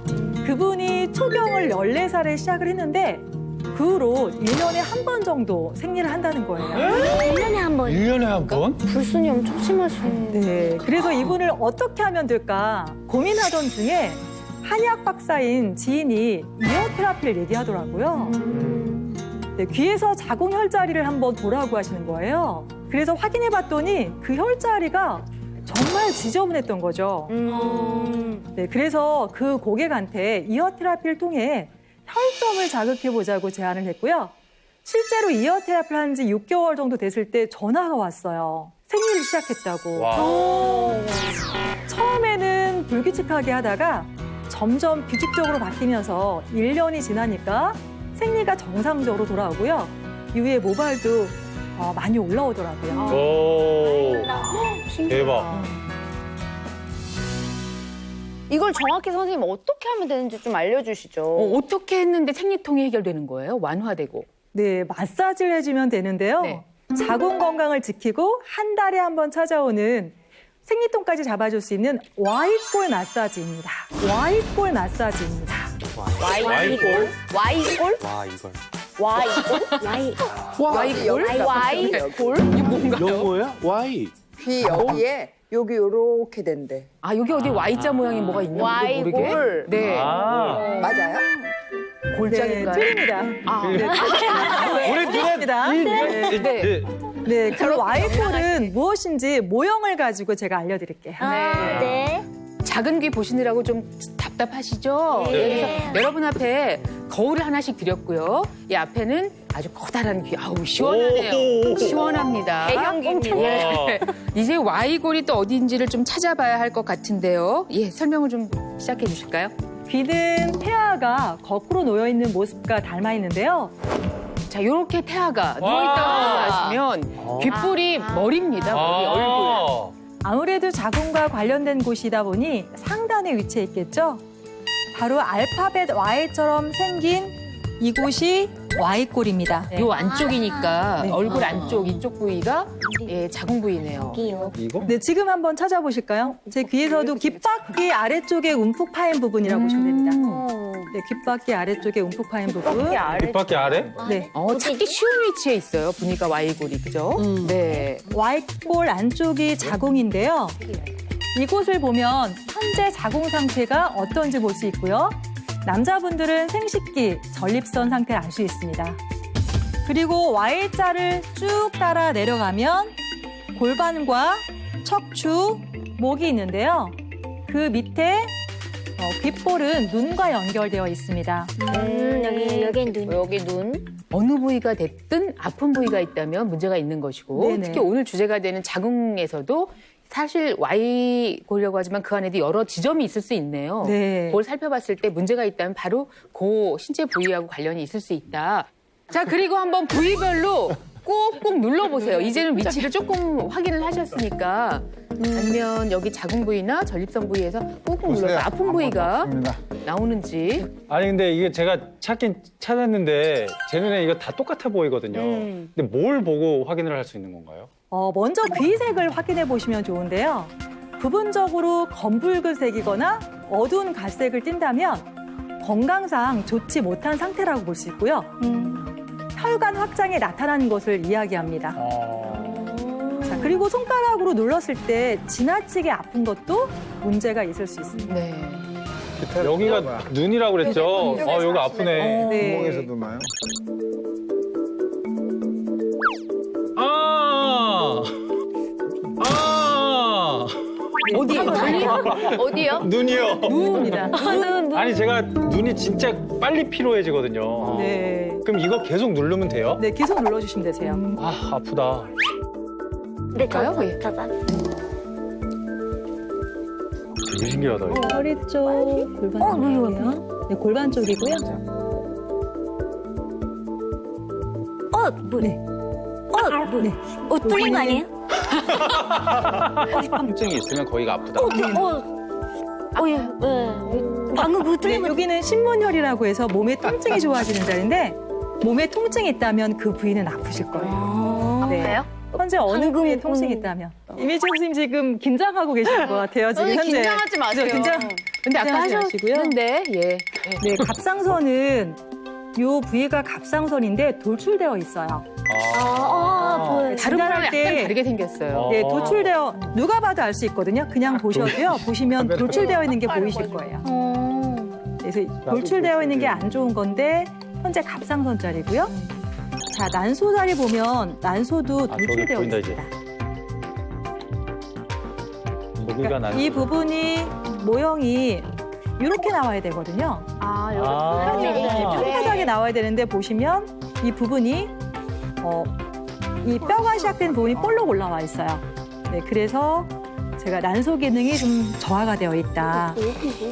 그분이 초경을 14살에 시작을 했는데 그 후로 1년에 한 번 정도 생리를 한다는 거예요. 1년에 한 번. 1년에 한 번? 불순이 엄청 심하시네. 네, 그래서 이분을 어떻게 하면 될까 고민하던 중에 한의학 박사인 지인이 이어 테라피를 얘기하더라고요. 네, 귀에서 자궁 혈자리를 한번 보라고 하시는 거예요. 그래서 확인해 봤더니 그 혈자리가 정말 지저분했던 거죠. 네, 그래서 그 고객한테 이어 테라피를 통해 혈점을 자극해 보자고 제안을 했고요. 실제로 이어 테라피를 한 지 6개월 정도 됐을 때 전화가 왔어요. 생리를 시작했다고. 와. 처음에는 불규칙하게 하다가 점점 규칙적으로 바뀌면서 1년이 지나니까 생리가 정상적으로 돌아오고요. 이후에 모발도 많이 올라오더라고요. 오. 대박. 이걸 정확히 선생님 어떻게 하면 되는지 좀 알려주시죠. 어떻게 했는데 생리통이 해결되는 거예요? 완화되고. 네, 마사지를 해주면 되는데요. 네. 자궁 건강을 지키고 한 달에 한 번 찾아오는 생리통까지 잡아줄 수 있는 Y골 마사지입니다. Y골 마사지입니다. 와이골? Y골? 와, 이걸. Y골? 여기가 Y골? 이게 뭔가요? 영어야? Y. 귀 여기에 여기 요렇게 된대. 아, 여기 어디 Y자 모양이 뭐가 있나 모르게. Y골. 네. 아. 맞아요? 골짜기인가요? 틀립니다. 아, 우리 틀립니다. 네. 네, 그 Y골은 무엇인지 모형을 가지고 제가 알려드릴게요. 네. 작은 귀 보시느라고 좀 답답하시죠? 그래서 여러분 앞에 거울을 하나씩 드렸고요. 이 앞에는 아주 커다란 귀. 아우, 시원하네요. 오. 시원합니다. 대형귀입니다. 예. 이제 Y골이 또 어디인지를 좀 찾아봐야 할 것 같은데요. 예, 설명을 좀 시작해 주실까요? 귀는 태아가 거꾸로 놓여 있는 모습과 닮아 있는데요. 자, 이렇게 태아가 누워있다고 하시면 귓볼이 머리입니다. 머리, 얼굴. 아무래도 자궁과 관련된 곳이다 보니 상단에 위치해 있겠죠? 바로 알파벳 Y처럼 생긴 이곳이 Y골입니다. 요 안쪽이니까 네. 얼굴 안쪽 이쪽 부위가 예, 자궁 부위네요. 여기요. 이거? 네, 지금 한번 찾아보실까요? 제 귀에서도 귓바퀴 아래쪽에 움푹 파인 부분이라고 보시면 됩니다. 네, 귓바퀴 아래쪽에 움푹 파인 부분. 귓바퀴 아래? 네, 찾기 쉬운 위치에 있어요. 보니까 Y골이, 그죠? 네. Y골 안쪽이 자궁인데요. 이곳을 보면 현재 자궁 상태가 어떤지 볼 수 있고요. 남자분들은 생식기, 전립선 상태를 알 수 있습니다. 그리고 Y자를 쭉 따라 내려가면 골반과 척추, 목이 있는데요. 그 밑에 귓볼은 눈과 연결되어 있습니다. 여긴 눈. 여기 눈. 어느 부위가 됐든 아픈 부위가 있다면 문제가 있는 것이고 네네. 특히 오늘 주제가 되는 자궁에서도 사실 Y골이라고 하지만 그 안에도 여러 지점이 있을 수 있네요. 네. 그걸 살펴봤을 때 문제가 있다면 바로 그 신체 부위하고 관련이 있을 수 있다. 자, 그리고 한번 부위별로 꾹꾹 눌러보세요. 이제는 위치를 조금 확인을 하셨으니까 아니면 여기 자궁 부위나 전립선 부위에서 꾹꾹 눌러서 아픈 부위가 나오는지. 아니 근데 이게 제가 찾긴 찾았는데 제 눈에 이거 다 똑같아 보이거든요. 근데 뭘 보고 확인을 할 수 있는 건가요? 먼저 귀색을 확인해 보시면 좋은데요. 부분적으로 검붉은색이거나 어두운 갈색을 띈다면 건강상 좋지 못한 상태라고 볼 수 있고요. 혈관 확장이 나타나는 것을 이야기합니다. 자, 그리고 손가락으로 눌렀을 때 지나치게 아픈 것도 문제가 있을 수 있습니다. 네. 여기가 눈이라고 그랬죠? 여기 아프네. 네. 구멍에서도 나요? 어디? 어디요? 눈이요. 눈입니다. 아니 제가 눈이 진짜 빨리 피로해지거든요. 네. 그럼 이거 계속 누르면 돼요? 네, 계속 눌러주시면 되세요. 아 아프다. 네, 볼까요? 예. 되게 신기하다. 이거. 허리 쪽 골반 쪽이고요. 네, 골반 쪽이고요. 뭐. 네. 뚫린 거 아니에요? 통증이 있으면 거기가 아프다. 예. 방금 그거 네, 뚫린 거. 여기는 신문혈이라고 해서 몸의 통증이 좋아지는 자리인데 몸에 통증이 있다면 그 부위는 아프실 거예요. 네. 아파요? 현재 어느 부위에 통증이 있다면? 이미지 선생님 지금 긴장하고 계시는 것 같아요. 지금 아니, 현재. 긴장하지 마세요. 그죠? 근데 아까 긴장하지 마시고요. 하셨는데, 예. 네, 갑상선은 이 부위가 갑상선인데 돌출되어 있어요. 보여요. 다른 분랑 진단할 약간 때 다르게 생겼어요. 네, 돌출되어 누가 봐도 알 수 있거든요. 그냥 보셔도요. 보시면 돌출되어 있는 게 보이실 거예요. 그래서 돌출되어 있는 게 안 좋은 건데 현재 갑상선 자리고요. 자, 난소 자리 보면 난소도 저기 돌출되어 보인다, 이제. 있습니다. 거기가 난. 이 부분이 모형이 이렇게 나와야 되거든요. 평평하게 나와야 되는데 보시면 이 부분이 이 뼈가 시작된 부분이 볼록 올라와 있어요. 네, 그래서 제가 난소 기능이 좀 저하가 되어 있다.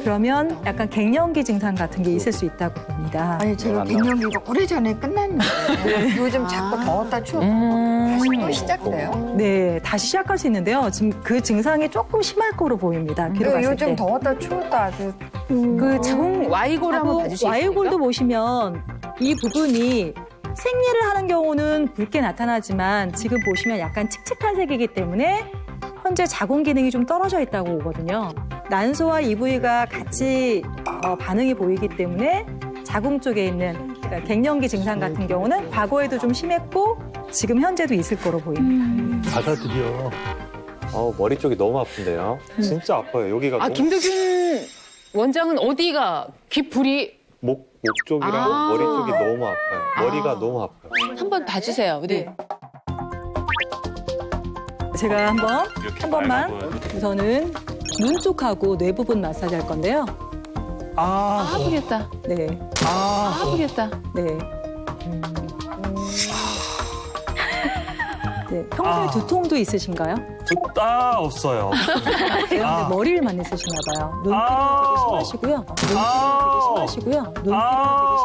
그러면 약간 갱년기 증상 같은 게 있을 수 있다고 봅니다. 아니 제가 갱년기가 오래전에 끝났는데 요즘 자꾸 더웠다 추웠다 다시 또 시작돼요. 네, 다시 시작할 수 있는데요. 지금 그 증상이 조금 심할 거로 보입니다. 귀로 봤을 요즘 때. 더웠다 추웠다 아주 그 자궁 Y골을 한번 봐주시겠습니까? Y골도 보시면 이 부분이 생리를 하는 경우는 붉게 나타나지만 지금 보시면 약간 칙칙한 색이기 때문에 현재 자궁 기능이 좀 떨어져 있다고 보거든요. 난소와 이 부위가 같이 반응이 보이기 때문에 자궁 쪽에 있는 그러니까 갱년기 증상 같은 경우는 과거에도 좀 심했고 지금 현재도 있을 거로 보입니다. 받아들여. 머리 쪽이 너무 아픈데요. 진짜 아파요. 여기가 아, 너무 김덕균 원장은 어디가 귀불이 목 쪽이랑 머리 쪽이 너무 아파요. 머리가 너무 아파요. 한번 봐주세요. 네. 제가 한 번만 우선은 눈 쪽하고 뇌 부분 마사지 할 건데요. 아프겠다. 네. 아프겠다. 네. 네. 평소에 두통도 있으신가요? 없어요. 제가 근데 머리를만 있으시나 봐요. 눈피리는 되게 심하시고요. 눈피리는 되게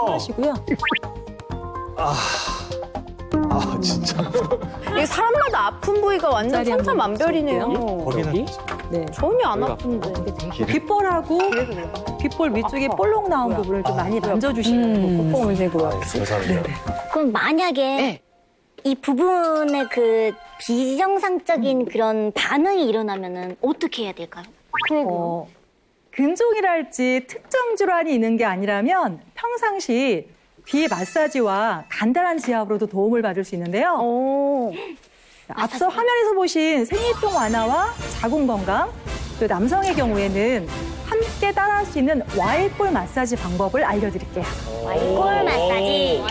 심하시고요. 진짜. 이게 사람마다 아픈 부위가 완전 짤이 한번 천차만별이네요. 거기는 네. 전혀 안 아픈데. 귓볼하고 귓볼 위쪽에 볼록 나온 부분을 좀 많이 만져주시는 거. 감사합니다. 그럼 만약에 네. 이 부분에 그 비정상적인 그런 반응이 일어나면은 어떻게 해야 될까요? 근종이랄지 특정 질환이 있는 게 아니라면 평상시 귀 마사지와 간단한 지압으로도 도움을 받을 수 있는데요. 앞서 화면에서 보신 생리통 완화와 자궁 건강, 또 남성의 경우에는 함께 따라할 수 있는 Y골 마사지 방법을 알려드릴게요. Y골 마사지.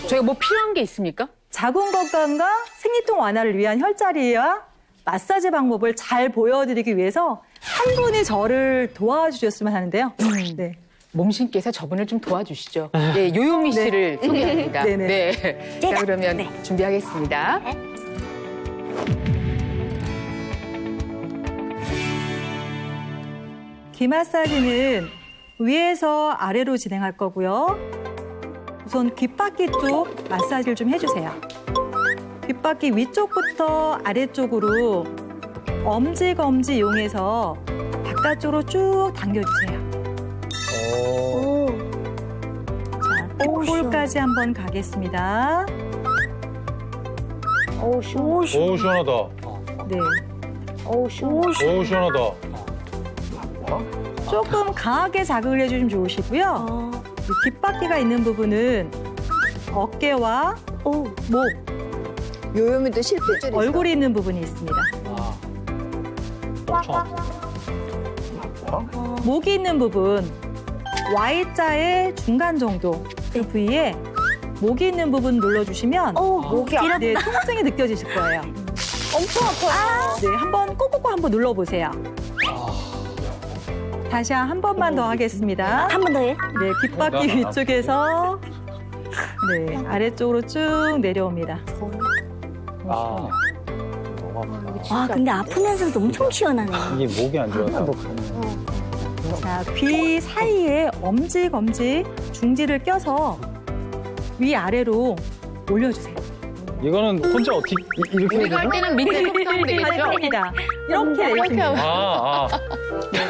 저희가 뭐 필요한 게 있습니까? 자궁 건강과 생리통 완화를 위한 혈자리와 마사지 방법을 잘 보여드리기 위해서 한 분이 저를 도와주셨으면 하는데요. 네. 몸신께서 저분을 좀 도와주시죠. 네, 요요미 씨를 소개합니다. 네네. 네. 자, 그러면 준비하겠습니다. 귀 마사지는 위에서 아래로 진행할 거고요. 우선 귓바퀴 쪽 마사지를 좀 해주세요. 귓바퀴 위쪽부터 아래쪽으로 엄지검지 이용해서 바깥쪽으로 쭉 당겨주세요. 자, 귓볼까지 한번 가겠습니다. 오, 시원하다. 네. 오, 시원하다. 조금 강하게 자극을 해주시면 좋으시고요. 이 귓바퀴가 있는 부분은 어깨와 목, 요요미도 실핏줄이 얼굴이 있는 부분이 있습니다. 엄청 아프다. 목이 있는 부분, Y자의 중간 정도 그 부위에 목이 있는 부분 눌러주시면 목이 아파. 네, 통증이 느껴지실 거예요. 엄청 아파요. 네, 한번 꼭꼭 한번 눌러보세요. 다시 한 번만 더 하겠습니다. 한 번 더 해. 네, 귓바퀴 위쪽에서 네, 아래쪽으로 쭉 내려옵니다. 너무 아프다. 와, 근데 아프면서도 엄청 시원하네. 이게 목이 안 좋아서. 자, 귀 사이에 엄지검지 중지를 껴서 위아래로 올려주세요. 이거는 혼자 어떻게 이렇게 우리가 할 때는 밑에 이렇게 하면 되겠죠? 됩니다. 이렇게 내리십니다. 아,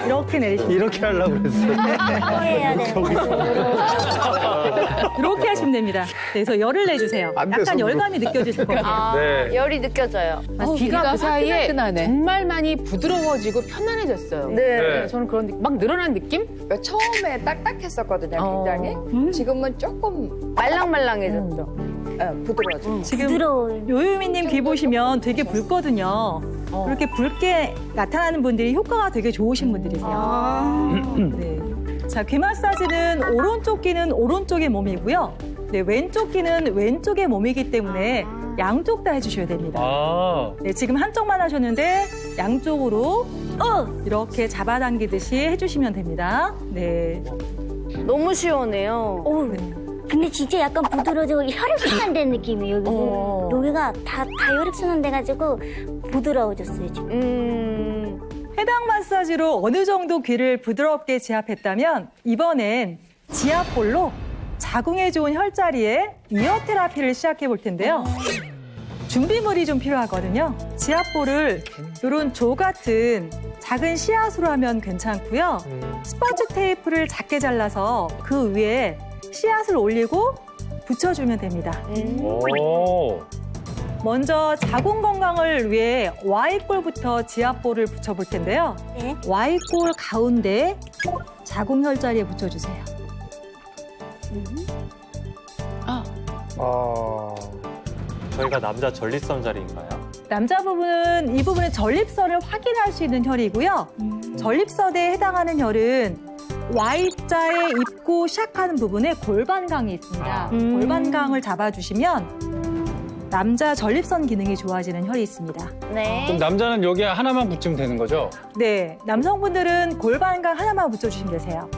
이렇게 내리십니다. 이렇게 하려고 그랬어요. 해야 돼. 이렇게 하시면 됩니다. 네, 그래서 열을 내주세요. 약간 열감이 느껴지실 겁니다. 아, 네. 열이 느껴져요. 귀가 그 사이에 정말 많이 부드러워지고 편안해졌어요. 네. 저는 그런 느낌, 막 늘어난 느낌? 그러니까 처음에 딱딱했었거든요, 굉장히. 지금은 조금 말랑말랑해졌죠. 부드러워져. 지금 부드러워요. 요유미님 귀 보시면 되게 붉거든요. 그렇게 붉게 나타나는 분들이 효과가 되게 좋으신 분들이세요. 네. 자, 귀 마사지는 오른쪽 귀는 오른쪽의 몸이고요. 네, 왼쪽 귀는 왼쪽의 몸이기 때문에 양쪽 다 해주셔야 됩니다. 아, 네, 지금 한쪽만 하셨는데 양쪽으로 이렇게 잡아당기듯이 해주시면 됩니다. 네. 너무 시원해요. 근데 진짜 약간 부드러워지고 혈액순환된 느낌이에요. 여기가 다 혈액순환돼가지고 부드러워졌어요, 지금. 해당 마사지로 어느 정도 귀를 부드럽게 지압했다면 이번엔 지압볼로 자궁에 좋은 혈자리에 이어 테라피를 시작해 볼 텐데요. 준비물이 좀 필요하거든요. 지압볼을 이런 조 같은 작은 씨앗으로 하면 괜찮고요. 스펀지 테이프를 작게 잘라서 그 위에 씨앗을 올리고 붙여주면 됩니다. 오. 먼저 자궁 건강을 위해 Y골부터 지압볼을 붙여볼 텐데요. 네. Y골 가운데 자궁 혈자리에 붙여주세요. 저희가 남자 전립선 자리인가요? 남자 부분은 이 부분의 전립선을 확인할 수 있는 혈이고요. 전립선에 해당하는 혈은 Y자에 입고 시작하는 부분에 골반강이 있습니다. 골반강을 잡아주시면 남자 전립선 기능이 좋아지는 혈이 있습니다. 네. 그럼 남자는 여기 하나만 붙이면 되는 거죠? 네, 남성분들은 골반강 하나만 붙여주시면 되세요.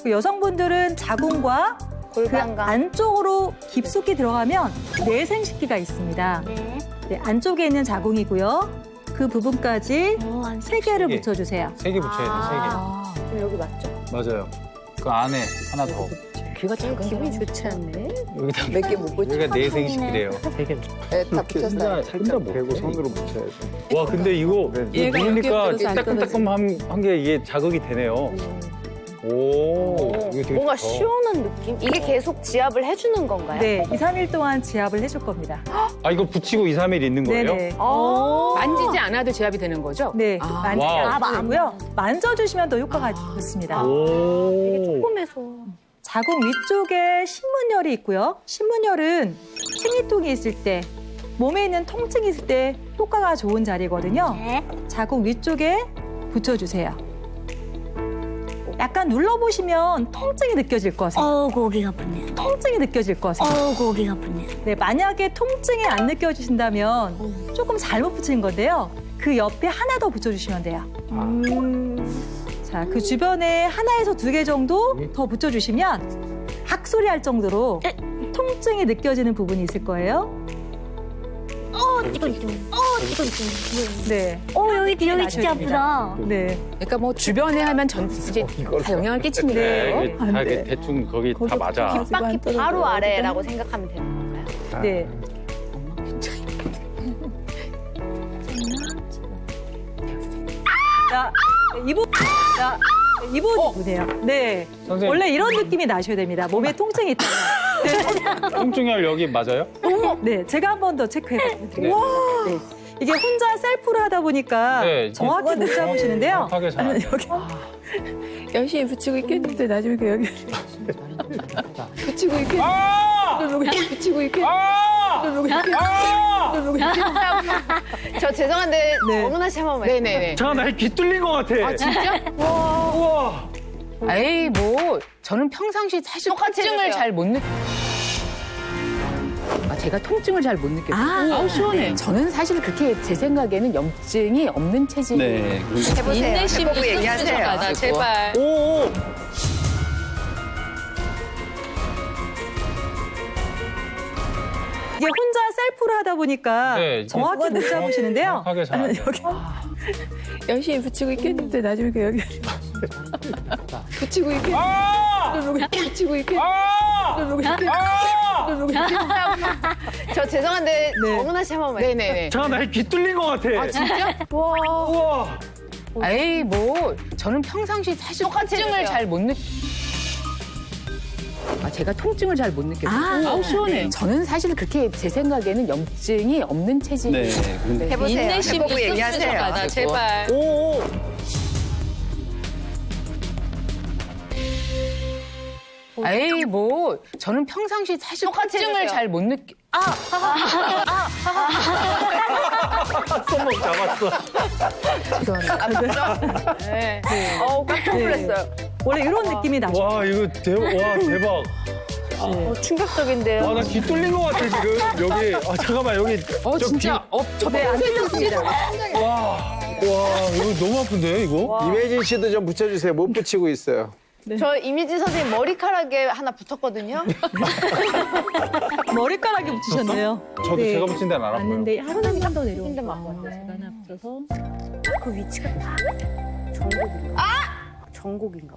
그 여성분들은 자궁과 그 골반강. 안쪽으로 깊숙이 들어가면 내생식기가 있습니다. 네. 네, 안쪽에 있는 자궁이고요. 그 부분까지 세 개를 개. 붙여주세요. 3개 붙여야 돼, 지금 여기 맞죠? 3개. 맞아요. 그 안에 하나 더. 귀가 작은 기분이 좋지 않네. 여기다 몇 개 못 붙여. 여기가 내생식이래요. 3개. 네, 다 붙였어요. 살짝 대고 손으로 붙여야죠. 와, 근데 이거 누르니까 따끔따끔한 게 이게 자극이 되네요. 오, 이거 되게 뭔가 좋다. 시원한 느낌? 이게 계속 지압을 해주는 건가요? 네, 2, 3일 동안 지압을 해줄 겁니다. 아, 이거 붙이고 2, 3일 있는 거예요? 네네. 만지지 않아도 제압이 되는 거죠? 네, 만지지 와우. 않고요. 만져주시면 더 효과가 좋습니다. 오. 조금해서. 자궁 위쪽에 신문열이 있고요. 신문열은 생리통이 있을 때, 몸에 있는 통증이 있을 때 효과가 좋은 자리거든요. 네. 자궁 위쪽에 붙여주세요. 약간 눌러보시면 통증이 느껴질 거세요. 고기가 아프네. 통증이 느껴질 거세요. 고기가 아프네. 네, 만약에 통증이 안 느껴지신다면 조금 잘못 붙인 건데요. 그 옆에 하나 더 붙여주시면 돼요. 자, 그 주변에 하나에서 2개 정도 더 붙여주시면 학소리 할 정도로 통증이 느껴지는 부분이 있을 거예요. 찌글찌글. 찌글찌글. 네. 여기 진짜 아프다. 네. 그러니까 뭐 주변에 하면 이제 다 영향을 끼치니까요. 네, 다 이렇게 대충 거기 다 맞아. 귓바퀴 바로 아래라고 생각하면 되는 건가요? 네. 자, 이분 보세요. 네. 선생님. 원래 이런 느낌이 나셔야 됩니다. 몸에 통증이 있다면. 통증혈 여기 맞아요? 네, 제가 한 번 더 체크해 드릴게요. 네. 이게 혼자 셀프로 하다 보니까 네, 정확히 못 잡으시는데요. 정확하게 잘. 열심히 붙이고 있겠는데 나중에 여기 붙이고 있겠는데 붙이고 있겠는데 저 죄송한데 네. 어머나 씨 한 번만. 네네네. 잠깐 나귀 뚫린 것 같아. 아, 진짜? 우와. 에이, 뭐, 저는 평상시 사실 똑같이 통증을 해주세요. 잘 못 제가 통증을 잘 못 느껴요. 아우, 시원해. 저는 사실 그렇게 제 생각에는 염증이 없는 체질이 네. 해보세요. 인내심도 해보고 얘기하세요. 아, 제발. 오. 이게 혼자 셀프로 하다 보니까 네, 정확히 못 잡으시는데요. 정확하게 잘. 열심히 붙이고 있겠는데 나중에 여기 붙이고 있겠는데 붙이고 있겠는데 저 죄송한데 네. 어머나 씨 한 번만. 네네네. 잠깐 나귀 뚫린 것 같아. 아, 진짜? 우와. 에이, 뭐, 저는 평상시 사실 통증을 해주세요. 잘 못 제가 통증을 잘 못 느꼈어요. 아우, 시원해. 저는 사실 그렇게 제 생각에는 염증이 없는 체질이에요. 네. 해보세요. 인내심 해보고 얘기하세요. 제발. 오. 에이, 뭐, 저는 평상시 사실 통증을 해주세요. 잘 못 느껴. 손목 잡았어. 죄송합니다. 네. 깜짝 놀랐어요. 원래 이런 느낌이 나죠. 와 이거 대박. 충격적인데요. 와 나 귀 뚫린 것 같아 지금 여기. 아 잠깐만 여기. 진짜. 네, 안 틀렸습니다. 와 이거 너무 아픈데 이거? 이매진 씨도 좀 붙여주세요. 못 붙이고 있어요. 저 이미지 선생님 머리카락에 하나 붙었거든요. 머리카락에 붙이셨네요. 저도 네. 제가 붙인 데는 안 아파요. 맞는데 하루는 더 내려오고 힘든 맞고. 제가 하나 붙여서 그 위치가 다 전곡인가?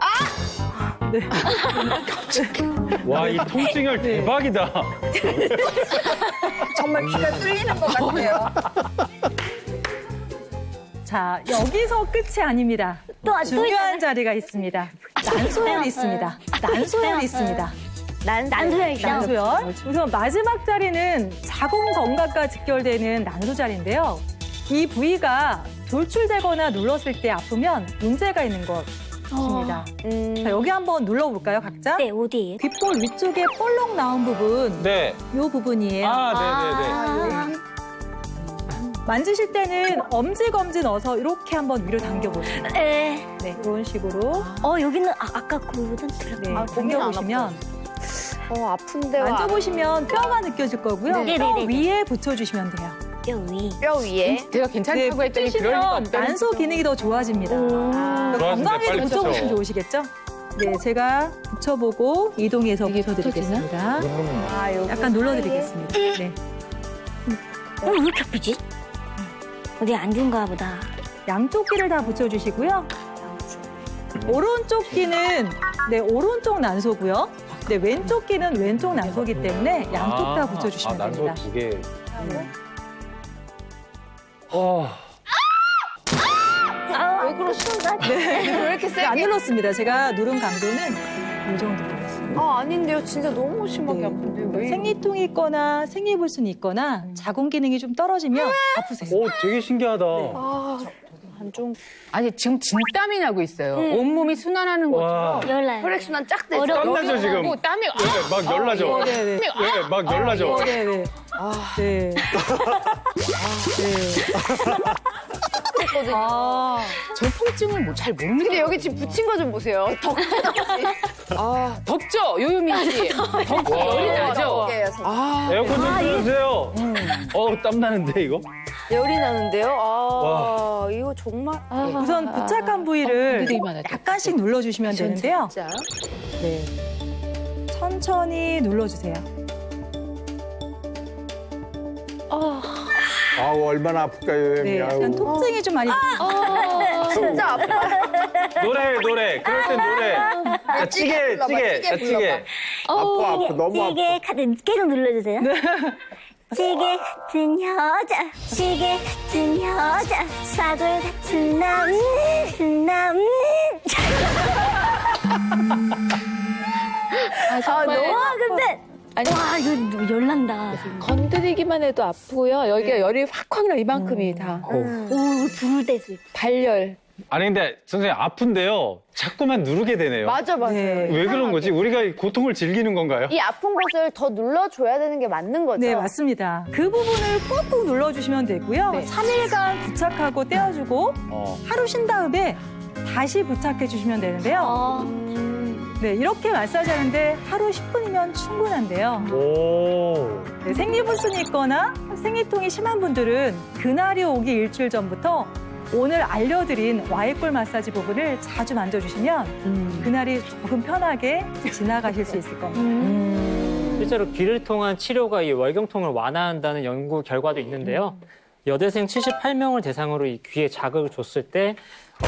와 이 통증을 대박이다. 정말 귀가 뚫리는 것 같아요. 자, 여기서 끝이 아닙니다. 중요한 자리가 있습니다. 난소열이 있습니다. 난소열이 있습니다. 난소열이죠. 난소열. 우선 마지막 자리는 자궁 건강과 직결되는 난소 자리인데요. 이 부위가 돌출되거나 눌렀을 때 아프면 문제가 있는 것입니다. 자, 여기 한번 눌러볼까요, 각자? 네, 어디예요? 귓볼 위쪽에 볼록 나온 부분, 네. 이 부분이에요. 네네네. 만지실 때는 엄지검지 넣어서 이렇게 한번 위로 당겨보세요. 네. 네, 이런 식으로. 여기는 아까 그거보단 덜 네, 아파요. 당겨보시면 아픈데. 만져보시면 뼈가 느껴질 거고요. 네. 뼈 네네네네. 위에 붙여주시면 돼요. 뼈 위. 뼈 위에. 제가 괜찮다고 했더니 그럴 리가 붙이시면 없다는 난소 기능이 더 좋아집니다. 좋아지는데 건강에도 빨리 붙여보시면 붙여줘. 좋으시겠죠? 네, 제가 붙여보고 이동해서 붙여드리겠습니다. 약간 눌러드리겠습니다. 네. 왜 이렇게 아프지? 어디 안 좋은가 보다. 양쪽 귀를 다 붙여주시고요. 오른쪽 귀는 네 오른쪽 난소고요. 네 왼쪽 귀는 왼쪽 난소기 때문에 양쪽 다 붙여주시면 난소 됩니다. 두 개. 와. 왜 그러시는 거야? 왜 이렇게 세게? 안 눌렀습니다. 제가 누른 강도는 이 정도 눌렀습니다. 아닌데요. 진짜 너무 심하게 네. 아픈데요. 왜? 생리통이 있거나 생리불순이 있거나 자궁 기능이 좀 떨어지면 아프세요. 오 되게 신기하다. 안 좋은. 아니, 지금 진땀이 나고 있어요. 온몸이 순환하는 와. 것처럼. 열나요. 혈액순환 쫙 되죠. 땀나죠 지금. 뭐 땀이 막 열나죠. 네네. 네, 막 열나죠. 네네. 네. 저 통증을 잘 모르는 근데 게 여기 지금 붙인 거 좀 보세요. 덥죠? 요요미 씨. 덥고 열이 나죠? 에어컨 좀 틀어주세요. 땀 나는데 이거? 열이 나는데요. 이거 정말. 우선 부착한 부위를 약간씩 눌러주시면 되는데요. 진짜. 네. 천천히 눌러주세요. 아우 얼마나 아플까요, 네, 형님. 약간 통증이 좀 많이. 진짜 아파. 노래. 그럴 땐 노래. 자, 찌개. 아파. 너무 아파. 시계 카드 계속 눌러주세요. 시계 같은 여자, 시계 같은 여자, 사골 같은 남. 근데 와 이거 열난다. 건드리기만 해도 아프고요. 여기가 열이 확확 나 이만큼이 다. 오 부를 때도 있고. 발열. 아니 근데 선생님 아픈데요. 자꾸만 누르게 되네요. 맞아. 네. 왜 그런 거지? 우리가 이 고통을 즐기는 건가요? 이 아픈 곳을 더 눌러줘야 되는 게 맞는 거죠. 네, 맞습니다. 그 부분을 꾹꾹 눌러주시면 되고요. 3일간 부착하고 떼어주고 하루 쉰 다음에 다시 부착해 주시면 되는데요. 네, 이렇게 마사지 하는데 하루 10분이면 충분한데요. 오. 네, 생리불순이 있거나 생리통이 심한 분들은 그날이 오기 일주일 전부터 오늘 알려드린 Y골 마사지 부분을 자주 만져주시면 그날이 조금 편하게 지나가실 수 있을 겁니다. 실제로 귀를 통한 치료가 이 월경통을 완화한다는 연구 결과도 있는데요. 여대생 78명을 대상으로 이 귀에 자극을 줬을 때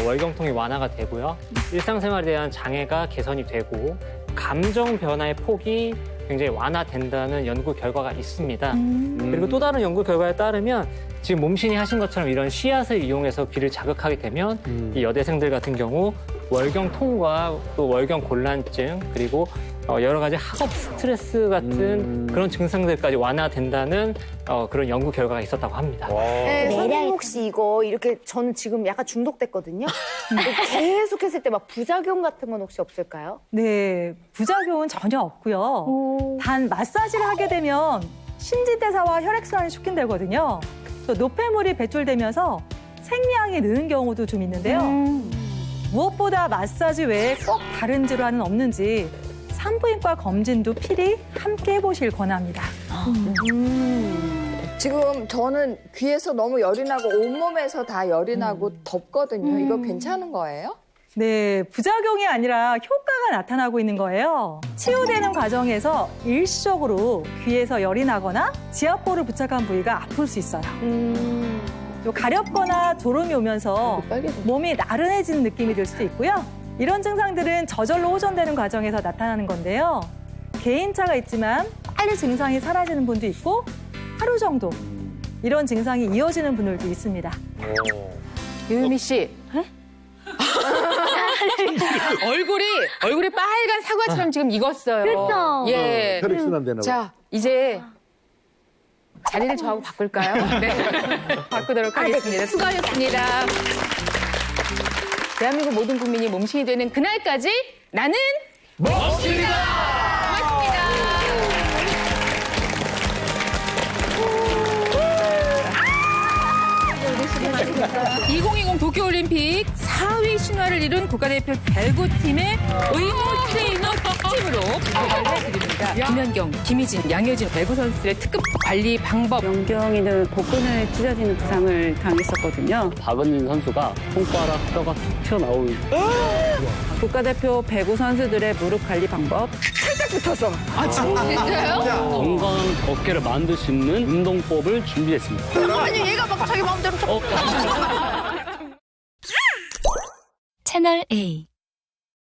월경통이 완화가 되고요. 일상생활에 대한 장애가 개선이 되고 감정 변화의 폭이 굉장히 완화된다는 연구 결과가 있습니다. 그리고 또 다른 연구 결과에 따르면 지금 몸신이 하신 것처럼 이런 씨앗을 이용해서 귀를 자극하게 되면 이 여대생들 같은 경우 월경통과 또 월경곤란증 그리고 여러 가지 학업 스트레스 같은 그런 증상들까지 완화된다는 그런 연구 결과가 있었다고 합니다. 네, 선생님 혹시 이거 이렇게 저는 지금 약간 중독됐거든요. 계속 했을 때 막 부작용 같은 건 혹시 없을까요? 네, 부작용은 전혀 없고요. 단 마사지를 하게 되면 신진대사와 혈액순환이 촉진되거든요. 또 노폐물이 배출되면서 생리양이 느는 경우도 좀 있는데요. 무엇보다 마사지 외에 꼭 다른 질환은 없는지 산부인과 검진도 필히 함께 해보실 권합니다. 지금 저는 귀에서 너무 열이 나고 온몸에서 다 열이 나고 덥거든요. 이거 괜찮은 거예요? 네, 부작용이 아니라 효과가 나타나고 있는 거예요. 치유되는 과정에서 일시적으로 귀에서 열이 나거나 지압볼을 부착한 부위가 아플 수 있어요. 또 가렵거나 졸음이 오면서 몸이 나른해지는 느낌이 들 수도 있고요. 이런 증상들은 저절로 호전되는 과정에서 나타나는 건데요. 개인차가 있지만 빨리 증상이 사라지는 분도 있고 하루 정도 이런 증상이 이어지는 분들도 있습니다. 유미 씨. 얼굴이 빨간 사과처럼 지금 익었어요. 그렇죠. 예. 혈액순환 되나 봐. 자, 이제 자리를 저하고 바꿀까요? 네. 바꾸도록 하겠습니다. 수고하셨습니다. 대한민국 모든 국민이 몸신이 되는 그날까지 나는 몸신이다! 고맙습니다. 2020 도쿄올림픽 4위 신화를 이룬 국가대표 배구팀의 의무 트레이너 특집으로 소개를 해드립니다. 김연경, 김희진, 양효진 배구 선수들의 특급 관리 방법. 연경이는 복근을 찢어지는 부상을 당했었거든요. 박은진 선수가 손가락 뼈가 툭 튀어나온 국가대표 배구 선수들의 무릎 관리 방법. 살짝 붙어서. 아, 진짜요? 건강한 어깨를 만들 수 있는 운동법을 준비했습니다. 아니 얘가 막 자기 마음대로 채널 A